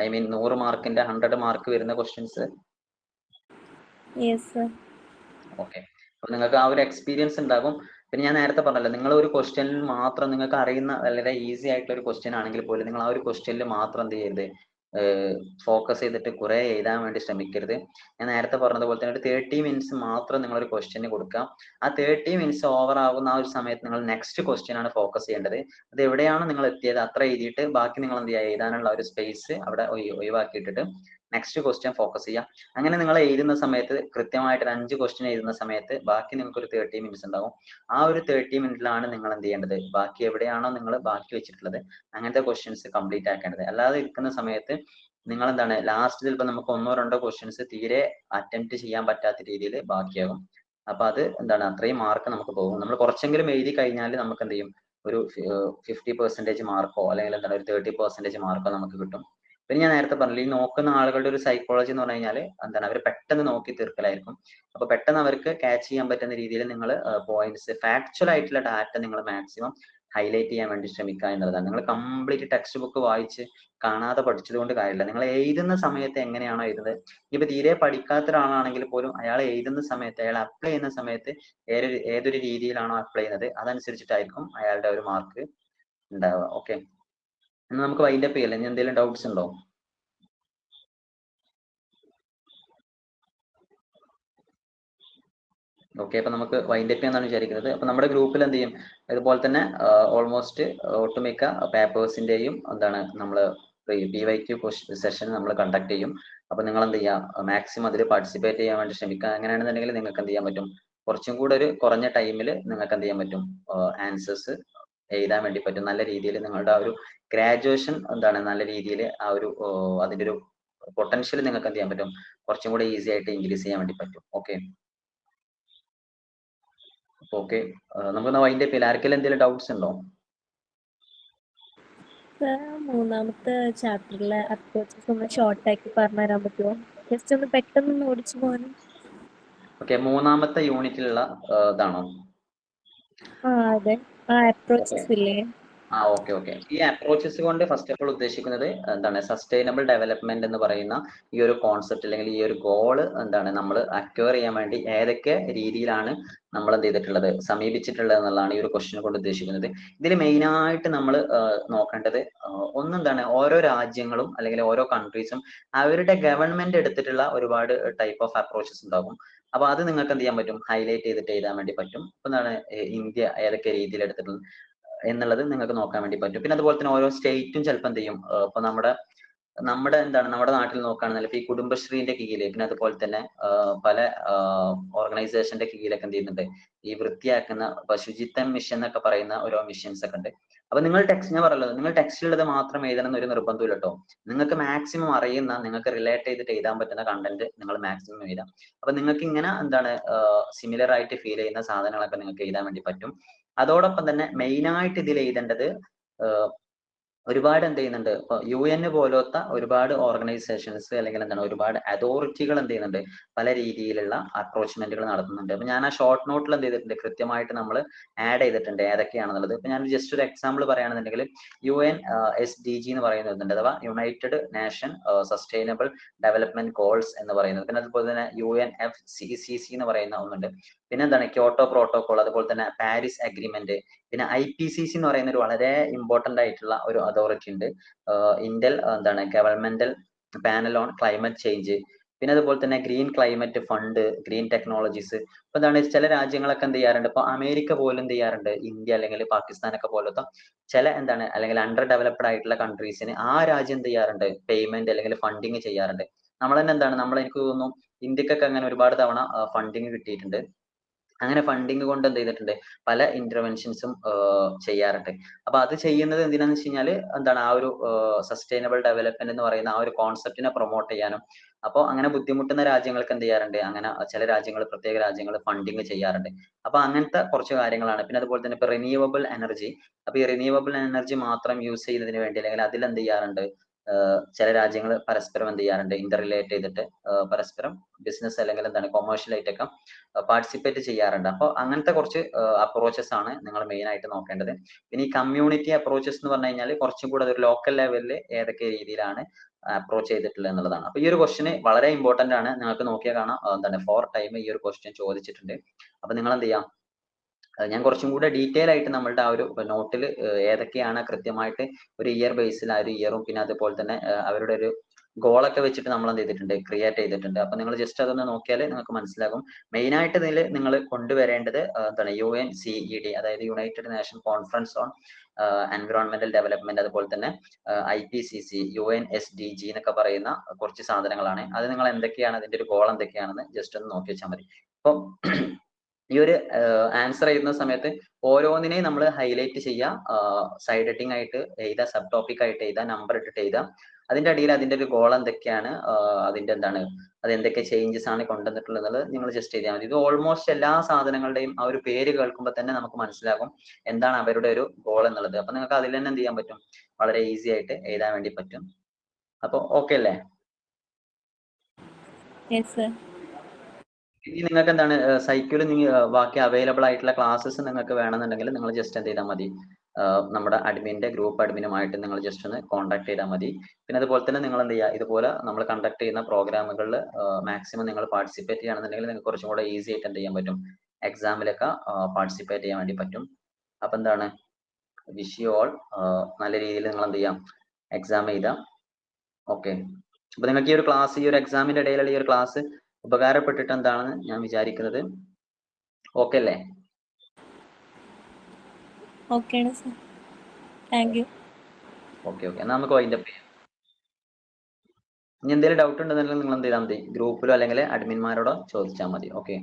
ഐ മീൻ 100 മാർക്കിന്റെ 100 മാർക്ക് വരുന്ന ക്വസ്റ്റ്യൻസ്. ഓക്കെ. അപ്പൊ നിങ്ങൾക്ക് ആ ഒരു എക്സ്പീരിയൻസ് ഉണ്ടാകും. പിന്നെ ഞാൻ നേരത്തെ പറഞ്ഞല്ലോ, നിങ്ങൾ ഒരു ക്വസ്റ്റ്യനിൽ മാത്രം നിങ്ങൾക്ക് അറിയുന്ന വളരെ ഈസി ആയിട്ടുള്ള ഒരു ക്വസ്റ്റ്യൻ ആണെങ്കിൽ പോലും നിങ്ങൾ ആ ഒരു ക്വസ്റ്റ്യനിൽ മാത്രം എന്ത് ചെയ്യരുത്, ഫോക്കസ് ചെയ്തിട്ട് കുറെ എഴുതാൻ വേണ്ടി ശ്രമിക്കരുത്. ഞാൻ നേരത്തെ പറഞ്ഞതുപോലെ തന്നെ ഒരു 30 മിനിറ്റ്സ് മാത്രം നിങ്ങൾ ഒരു ക്വസ്റ്റ്യന് കൊടുക്കാം. ആ 30 മിനിറ്റ്സ് ഓവർ ആകുന്ന ആ ഒരു സമയത്ത് നിങ്ങൾ നെക്സ്റ്റ് ക്വസ്റ്റ്യൻ ആണ് ഫോക്കസ് ചെയ്യേണ്ടത്. അത് എവിടെയാണോ നിങ്ങൾ എത്തിയത് അത്ര എഴുതിയിട്ട് ബാക്കി നിങ്ങൾ എന്ത് ചെയ്യുക, എഴുതാനുള്ള ഒരു സ്പേസ് അവിടെ ഒഴിവാക്കിയിട്ടിട്ട് നെക്സ്റ്റ് ക്വസ്റ്റ്യൻ ഫോക്കസ് ചെയ്യുക. അങ്ങനെ നിങ്ങൾ എഴുതുന്ന സമയത്ത് കൃത്യമായിട്ട് 5 ക്വസ്റ്റ്യൻ എഴുതുന്ന സമയത്ത് ബാക്കി നിങ്ങൾക്ക് ഒരു 30 മിനിറ്റ്സ് ഉണ്ടാവും. ആ ഒരു 30 മിനിറ്റിലാണ് നിങ്ങൾ എന്ത് ചെയ്യേണ്ടത്, ബാക്കി എവിടെയാണോ നിങ്ങൾ ബാക്കി വെച്ചിട്ടുള്ളത് അങ്ങനത്തെ ക്വസ്റ്റ്യൻസ് കംപ്ലീറ്റ് ആക്കേണ്ടത്. അല്ലാതെ ഇരിക്കുന്ന സമയത്ത് നിങ്ങൾ എന്താണ് ലാസ്റ്റ് ചിലപ്പോൾ നമുക്ക് 1-2 ക്വസ്റ്റ്യൻസ് തീരെ അറ്റംപ്റ്റ് ചെയ്യാൻ പറ്റാത്ത രീതിയിൽ ബാക്കിയാകും. അപ്പൊ അത് എന്താണ് അത്രയും മാർക്ക് നമുക്ക് പോകും. നമ്മൾ കുറച്ചെങ്കിലും എഴുതി കഴിഞ്ഞാൽ നമുക്ക് എന്ത് ചെയ്യും, ഒരു 50% മാർക്കോ അല്ലെങ്കിൽ എന്താണ് ഒരു 30% മാർക്കോ നമുക്ക് കിട്ടും. പിന്നെ ഞാൻ നേരത്തെ പറഞ്ഞില്ല, ഈ നോക്കുന്ന ആളുകളുടെ ഒരു സൈക്കോളജി എന്ന് പറഞ്ഞു കഴിഞ്ഞാൽ എന്താണ് അവർ പെട്ടെന്ന് നോക്കി തീർക്കലായിരിക്കും. അപ്പൊ പെട്ടെന്ന് അവർക്ക് ക്യാച്ച് ചെയ്യാൻ പറ്റുന്ന രീതിയിൽ നിങ്ങൾ പോയിന്റ്സ്, ഫാക്ച്വൽ ആയിട്ടുള്ള ഡാറ്റ നിങ്ങൾ മാക്സിമം ഹൈലൈറ്റ് ചെയ്യാൻ വേണ്ടി ശ്രമിക്കുക എന്നുള്ളതാണ്. നിങ്ങൾ കംപ്ലീറ്റ് ടെക്സ്റ്റ് ബുക്ക് വായിച്ച് കാണാതെ പഠിച്ചത് കൊണ്ട് കാര്യമില്ല. നിങ്ങൾ എഴുതുന്ന സമയത്ത് എങ്ങനെയാണോ എഴുതുന്നത്, ഇപ്പൊ തീരെ പഠിക്കാത്ത ഒരാളാണെങ്കിൽ പോലും അയാൾ എഴുതുന്ന സമയത്ത്, അയാൾ അപ്ലൈ ചെയ്യുന്ന സമയത്ത് ഏതൊരു രീതിയിലാണോ അപ്ലൈ ചെയ്യുന്നത് അതനുസരിച്ചിട്ടായിരിക്കും അയാളുടെ ഒരു മാർക്ക് ഉണ്ടാവുക. ഓക്കെ, നമുക്ക് വൈൻഡപ്പ് ചെയ്യല്ലേ? ഇനി എന്തെങ്കിലും ഡൗട്ട്സ് ഉണ്ടോ? ഓക്കെ, അപ്പൊ നമുക്ക് വൈൻഡപ്പ് ചെയ്യാന്നാണ് വിചാരിക്കുന്നത്. അപ്പൊ നമ്മുടെ ഗ്രൂപ്പിൽ എന്ത് ചെയ്യും, ഇതുപോലെ തന്നെ ഓൾമോസ്റ്റ് ഒട്ടുമിക്ക പേപ്പേഴ്സിന്റെയും എന്താണ് നമ്മൾ PYQ സെഷൻ നമ്മൾ കണ്ടക്ട് ചെയ്യും. അപ്പൊ നിങ്ങൾ എന്ത് ചെയ്യുക, മാക്സിമം അതിൽ പാർട്ടിസിപ്പേറ്റ് ചെയ്യാൻ വേണ്ടി ശ്രമിക്കുക. അങ്ങനെയാണെന്നുണ്ടെങ്കിൽ നിങ്ങൾക്ക് എന്ത് ചെയ്യാൻ പറ്റും, കുറച്ചും കൂടെ ഒരു കുറഞ്ഞ ടൈമിൽ നിങ്ങൾക്ക് എന്ത് ചെയ്യാൻ പറ്റും, ആൻസേഴ്സ് എഴുതാൻ വേണ്ടി പറ്റും. നല്ല രീതിയിൽ നിങ്ങളുടെ ആ ഒരു ഗ്രാജുവേഷൻ എന്താണ് നല്ല രീതിയിൽ ആ ഒരു അതിന്റെ ഒരു പൊട്ടൻഷ്യൽ നിങ്ങൾക്ക് എന്ത് ചെയ്യാൻ പറ്റും, കുറച്ചും കൂടെ ഈസി ആയിട്ട് ഇൻക്രീസ് ചെയ്യാൻ വേണ്ടി പറ്റും. ഓക്കെ, ഓക്കെ, നമുക്ക് വൈൻഡ് അപ്പ് ചെയ്യാം. ആർക്കെങ്കിലും എന്തെങ്കിലും ഡൗട്ട്സ് ഉണ്ടോ? മൂന്നാമത്തെ ചാപ്റ്ററിലെ അപ്രോച്ചസ് ഒന്ന് ഷോർട്ട് ആക്കി പറഞ്ഞു തരാൻ പറ്റുമോ? ജസ്റ്റ് ഒന്ന് പെട്ടെന്ന് ഓടിച്ചു പോകാനും. ഓക്കെ, മൂന്നാമത്തെ യൂണിറ്റിലുള്ള ഇതാണോ? അതെ, ആ അപ്രോച്ചസ് ഇല്ലേ? ഓക്കെ. ഈ അപ്രോച്ചസ് കൊണ്ട് ഫസ്റ്റ് ഓഫ് ഓൾ ഉദ്ദേശിക്കുന്നത് എന്താണ്, സസ്റ്റൈനബിൾ ഡെവലപ്മെന്റ് എന്ന് പറയുന്ന ഈ ഒരു കോൺസെപ്റ്റ് അല്ലെങ്കിൽ ഈ ഒരു ഗോള് എന്താണ് നമ്മൾ അക്വയർ ചെയ്യാൻ വേണ്ടി ഏതൊക്കെ രീതിയിലാണ് നമ്മൾ എന്ത് ചെയ്തിട്ടുള്ളത്, സമീപിച്ചിട്ടുള്ളത് എന്നുള്ളതാണ് ഈ ഒരു ക്വസ്റ്റ്യൻ കൊണ്ട് ഉദ്ദേശിക്കുന്നത്. ഇതിൽ മെയിൻ ആയിട്ട് നമ്മൾ നോക്കേണ്ടത് ഒന്നെന്താണ്, ഓരോ രാജ്യങ്ങളും അല്ലെങ്കിൽ ഓരോ കൺട്രീസും അവരുടെ ഗവൺമെന്റ് എടുത്തിട്ടുള്ള ഒരുപാട് ടൈപ്പ് ഓഫ് അപ്രോച്ചസ് ഉണ്ടാകും. അപ്പൊ അത് നിങ്ങൾക്ക് എന്ത് ചെയ്യാൻ പറ്റും, ഹൈലൈറ്റ് ചെയ്തിട്ട് എഴുതാൻ വേണ്ടി പറ്റും. ഇപ്പൊ എന്താണ് ഇന്ത്യ ഏതൊക്കെ രീതിയിൽ എടുത്തിട്ടുള്ളത് എന്നുള്ളത് നിങ്ങൾക്ക് നോക്കാൻ വേണ്ടി പറ്റും. പിന്നെ അതുപോലെ തന്നെ ഓരോ സ്റ്റേറ്റും ചിലപ്പോൾ എന്ത് ചെയ്യും, ഇപ്പൊ നമ്മുടെ എന്താണ് നമ്മുടെ നാട്ടിൽ നോക്കുകയാണെന്നുണ്ടെങ്കിൽ ഇപ്പൊ ഈ കുടുംബശ്രീന്റെ കീഴിൽ, പിന്നെ അതുപോലെ തന്നെ പല ഓർഗനൈസേഷന്റെ കീഴിലൊക്കെ എന്ത് ചെയ്യുന്നുണ്ട്, ഈ വൃത്തിയാക്കുന്ന ശുചിത്വ മിഷൻ എന്നൊക്കെ പറയുന്ന ഓരോ മിഷൻസ് ഒക്കെ ഉണ്ട്. അപ്പൊ നിങ്ങൾ ടെക്സ്റ്റ്, ഞാൻ പറയുന്നത് നിങ്ങൾ ടെക്സ്റ്റിലുള്ളത് മാത്രം എഴുതണം എന്നൊരു നിർബന്ധമില്ല കേട്ടോ. നിങ്ങൾക്ക് മാക്സിമം അറിയുന്ന, നിങ്ങൾക്ക് റിലേറ്റ് ചെയ്തിട്ട് എഴുതാൻ പറ്റുന്ന കണ്ടന്റ് നിങ്ങൾ മാക്സിമം എഴുതാം. അപ്പൊ നിങ്ങൾക്ക് ഇങ്ങനെ എന്താണ് സിമിലർ ആയിട്ട് ഫീൽ ചെയ്യുന്ന സാധനങ്ങളൊക്കെ നിങ്ങൾക്ക് എഴുതാൻ വേണ്ടി പറ്റും. അതോടൊപ്പം തന്നെ മെയിൻ ആയിട്ട് ഇതിൽ എഴുതേണ്ടത് ഒരുപാട് എന്ത് ചെയ്യുന്നുണ്ട്, ഇപ്പൊ UN പോലത്തെ ഒരുപാട് ഓർഗനൈസേഷൻസ് അല്ലെങ്കിൽ എന്താണ് ഒരുപാട് അതോറിറ്റികൾ എന്ത് ചെയ്യുന്നുണ്ട്, പല രീതിയിലുള്ള അപ്രോച്ച്മെന്റുകൾ നടത്തുന്നുണ്ട്. അപ്പൊ ഞാൻ ആ ഷോർട്ട് നോട്ടിൽ എന്ത് ചെയ്തിട്ടുണ്ട്, കൃത്യമായിട്ട് നമ്മൾ ആഡ് ചെയ്തിട്ടുണ്ട് ഏതൊക്കെയാണെന്നുള്ളത്. ഇപ്പൊ ഞാൻ ജസ്റ്റ് ഒരു എക്സാമ്പിൾ പറയുകയാണെന്നുണ്ടെങ്കിൽ UN SDG എന്ന് പറയുന്നുണ്ട്, അഥവാ United nation sustainable development goals എന്ന് പറയുന്നത്. പിന്നെ അതുപോലെ തന്നെ UNFCCC എന്ന് പറയുന്ന ഒന്നുണ്ട്. പിന്നെ എന്താണ് ക്യോട്ടോ പ്രോട്ടോകോൾ, അതുപോലെ തന്നെ പാരീസ് അഗ്രിമെന്റ്, പിന്നെ IPCC എന്ന് പറയുന്ന ഒരു വളരെ ഇമ്പോർട്ടന്റ് ആയിട്ടുള്ള ഒരു അതോറിറ്റി ഉണ്ട്, ഇന്ത്യൻ എന്താണ് governmental panel on climate change. പിന്നെ അതുപോലെ തന്നെ green climate fund, green technologies. ഇപ്പൊ എന്താണ് ചില രാജ്യങ്ങളൊക്കെ എന്ത് ചെയ്യാറുണ്ട്, ഇപ്പൊ അമേരിക്ക പോലും എന്ത് ചെയ്യാറുണ്ട്, ഇന്ത്യ അല്ലെങ്കിൽ പാകിസ്ഥാനൊക്കെ പോലത്തെ ചില എന്താണ് അല്ലെങ്കിൽ അണ്ടർ ഡെവലപ്ഡ് ആയിട്ടുള്ള കൺട്രീസിന് ആ രാജ്യം എന്ത് ചെയ്യാറുണ്ട്, പേയ്മെന്റ് അല്ലെങ്കിൽ ഫണ്ടിങ് ചെയ്യാറുണ്ട്. നമ്മൾ തന്നെ എന്താണ് എനിക്ക് തോന്നുന്നു ഇന്ത്യക്കൊക്കെ അങ്ങനെ ഒരുപാട് തവണ ഫണ്ടിങ് കിട്ടിയിട്ടുണ്ട്. അങ്ങനെ ഫണ്ടിങ് കൊണ്ട് എന്ത് ചെയ്തിട്ടുണ്ട്, പല ഇന്റർവെൻഷൻസും ചെയ്യാറുണ്ട്. അപ്പൊ അത് ചെയ്യുന്നത് എന്തിനാന്ന് വെച്ച് കഴിഞ്ഞാൽ എന്താണ് ആ ഒരു സസ്റ്റൈനബിൾ ഡെവലപ്മെന്റ് എന്ന് പറയുന്ന ആ ഒരു കോൺസെപ്റ്റിനെ പ്രൊമോട്ട് ചെയ്യാനും. അപ്പോൾ അങ്ങനെ ബുദ്ധിമുട്ടുന്ന രാജ്യങ്ങൾക്ക് എന്ത് ചെയ്യാറുണ്ട്, അങ്ങനെ ചില രാജ്യങ്ങൾ, പ്രത്യേക രാജ്യങ്ങൾ ഫണ്ടിങ് ചെയ്യാറുണ്ട്. അപ്പൊ അങ്ങനത്തെ കുറച്ച് കാര്യങ്ങളാണ്. പിന്നെ അതുപോലെ തന്നെ ഇപ്പൊ റിന്യൂവബിൾ എനർജി, അപ്പൊ ഈ റിന്യൂവബിൾ എനർജി മാത്രം യൂസ് ചെയ്യുന്നതിന് വേണ്ടി അല്ലെങ്കിൽ അതിൽ എന്ത് ചെയ്യാറുണ്ട്, ചില രാജ്യങ്ങൾ പരസ്പരം എന്ത് ചെയ്യാറുണ്ട്, ഇന്റർ റിലേറ്റ് ചെയ്തിട്ട് പരസ്പരം ബിസിനസ് അല്ലെങ്കിൽ എന്താണ് കൊമേഴ്ഷ്യൽ ആയിട്ടൊക്കെ പാർട്ടിസിപ്പേറ്റ് ചെയ്യാറുണ്ട്. അപ്പോൾ അങ്ങനത്തെ കുറച്ച് അപ്രോച്ചസ് ആണ് നിങ്ങൾ മെയിൻ ആയിട്ട് നോക്കേണ്ടത്. പിന്നെ ഈ കമ്മ്യൂണിറ്റി അപ്രോച്ചസ് എന്ന് പറഞ്ഞു കഴിഞ്ഞാൽ കുറച്ചും കൂടെ ഒരു ലോക്കൽ ലെവലിൽ ഏതൊക്കെ രീതിയിലാണ് അപ്രോച്ച് ചെയ്തിട്ടുള്ളത് എന്നുള്ളതാണ്. അപ്പൊ ഈ ഒരു ക്വസ്റ്റ്യൻ വളരെ ഇമ്പോർട്ടന്റ് ആണ്. നിങ്ങൾക്ക് നോക്കിയാൽ കാണാം എന്താണ് 4 ടൈം ഈ ഒരു ക്വസ്റ്റ്യൻ ചോദിച്ചിട്ടുണ്ട്. അപ്പൊ നിങ്ങൾ എന്ത് ചെയ്യാം, ഞാൻ കുറച്ചും കൂടെ ഡീറ്റെയിൽ ആയിട്ട് നമ്മളുടെ ആ ഒരു നോട്ടിൽ ഏതൊക്കെയാണ് കൃത്യമായിട്ട് ഒരു ഇയർ ബേസിൽ ആ ഒരു ഇയറും പിന്നെ അതുപോലെ തന്നെ അവരുടെ ഒരു ഗോളൊക്കെ വെച്ചിട്ട് നമ്മൾ എന്ത് ചെയ്തിട്ടുണ്ട് ക്രിയേറ്റ് ചെയ്തിട്ടുണ്ട്. അപ്പൊ നിങ്ങൾ ജസ്റ്റ് അതൊന്ന് നോക്കിയാൽ നിങ്ങൾക്ക് മനസ്സിലാകും. മെയിൻ ആയിട്ട് ഇതിൽ നിങ്ങൾ കൊണ്ടുവരേണ്ടത് എന്താണ് UNCED, അതായത് United nation conference on environmental development, അതുപോലെ തന്നെ IPCC, UNSDG എന്നൊക്കെ പറയുന്ന കുറച്ച് സാധനങ്ങളാണ്. അത് നിങ്ങൾ എന്തൊക്കെയാണ് അതിന്റെ ഒരു ഗോൾ എന്തൊക്കെയാണെന്ന് ജസ്റ്റ് ഒന്ന് നോക്കി വെച്ചാൽ മതി. അപ്പം ഈ ഒരു ആൻസർ എഴുതുന്ന സമയത്ത് ഓരോന്നിനെയും നമ്മൾ ഹൈലൈറ്റ് ചെയ്യുക, സൈഡ് ഹെഡിങ് ആയിട്ട് എഴുതാം, സബ് ടോപ്പിക് ആയിട്ട് എഴുതാം, നമ്പർ ഇട്ടിട്ട് എഴുതാം. അതിന്റെ അടിയിൽ അതിന്റെ ഒരു ഗോൾ എന്തൊക്കെയാണ്, അതിന്റെ എന്താണ്, അത് എന്തൊക്കെ ചേഞ്ചസ് ആണ് കൊണ്ടുവന്നിട്ടുള്ളത് നിങ്ങൾ ജസ്റ്റ് എഴുതിയാൽ മതി. ഇത് ഓൾമോസ്റ്റ് എല്ലാ സാധനങ്ങളുടെയും ആ ഒരു പേര് കേൾക്കുമ്പോൾ തന്നെ നമുക്ക് മനസ്സിലാകും എന്താണ് അവരുടെ ഒരു ഗോൾ എന്നുള്ളത്. അപ്പൊ നിങ്ങൾക്ക് അതിൽ തന്നെ എന്ത് ചെയ്യാൻ പറ്റും, വളരെ ഈസി ആയിട്ട് എഴുതാൻ വേണ്ടി പറ്റും. അപ്പൊ ഓക്കെ അല്ലേ? Yes sir. ഇനി നിങ്ങൾക്ക് എന്താണ് സൈക്കിളിൽ ബാക്കി അവൈലബിൾ ആയിട്ടുള്ള ക്ലാസ്സസ് നിങ്ങൾക്ക് വേണമെന്നുണ്ടെങ്കിൽ നിങ്ങൾ ജസ്റ്റ് എന്ത് ചെയ്താൽ മതി, നമ്മുടെ അഡ്മിന്റെ ഗ്രൂപ്പ് അഡ്മിനുമായിട്ട് നിങ്ങൾ ജസ്റ്റ് ഒന്ന് കോൺടാക്ട് ചെയ്താൽ മതി. പിന്നെ അതുപോലെ തന്നെ നിങ്ങൾ എന്ത് ചെയ്യുക, ഇതുപോലെ നമ്മൾ കണ്ടക്ട് ചെയ്യുന്ന പ്രോഗ്രാമുകളിൽ മാക്സിമം നിങ്ങൾ പാർട്ടിസിപ്പേറ്റ് ചെയ്യുകയാണെന്നുണ്ടെങ്കിൽ നിങ്ങൾക്ക് കുറച്ചും കൂടെ ഈസി ആയിട്ട് എന്ത് ചെയ്യാൻ പറ്റും, എക്സാമിലൊക്കെ പാർട്ടിസിപ്പേറ്റ് ചെയ്യാൻ വേണ്ടി പറ്റും. അപ്പൊ എന്താണ്, വിഷ് യു ഓൾ നല്ല രീതിയിൽ നിങ്ങൾ എന്ത് ചെയ്യാം, എക്സാം എഴുതാം. ഓക്കെ, അപ്പൊ നിങ്ങൾക്ക് ഈ ഒരു ക്ലാസ്, ഈ ഒരു എക്സാമിന്റെ ഇടയിലുള്ള ഈ ഒരു ക്ലാസ് ഉപകാരപ്പെട്ടിട്ട് എന്താണെന്ന് ഞാൻ വിചാരിക്കുന്നത്. ഓക്കെ അല്ലേ? ഓക്കെ ആണ് sir. Thank you. Okay okay, എന്നാൽ നമുക്ക് വൈൻഡപ്പ് ചെയ്യാം. ഇനി എന്തെങ്കിലും ഡൗട്ട് ഉണ്ടെന്നുണ്ടെങ്കിൽ നിങ്ങൾ എന്ത് ചെയ്താൽ മതി, ഗ്രൂപ്പിലോ അല്ലെങ്കിൽ അഡ്മിന്മാരോടോ ചോദിച്ചാൽ മതി. ഓക്കെ.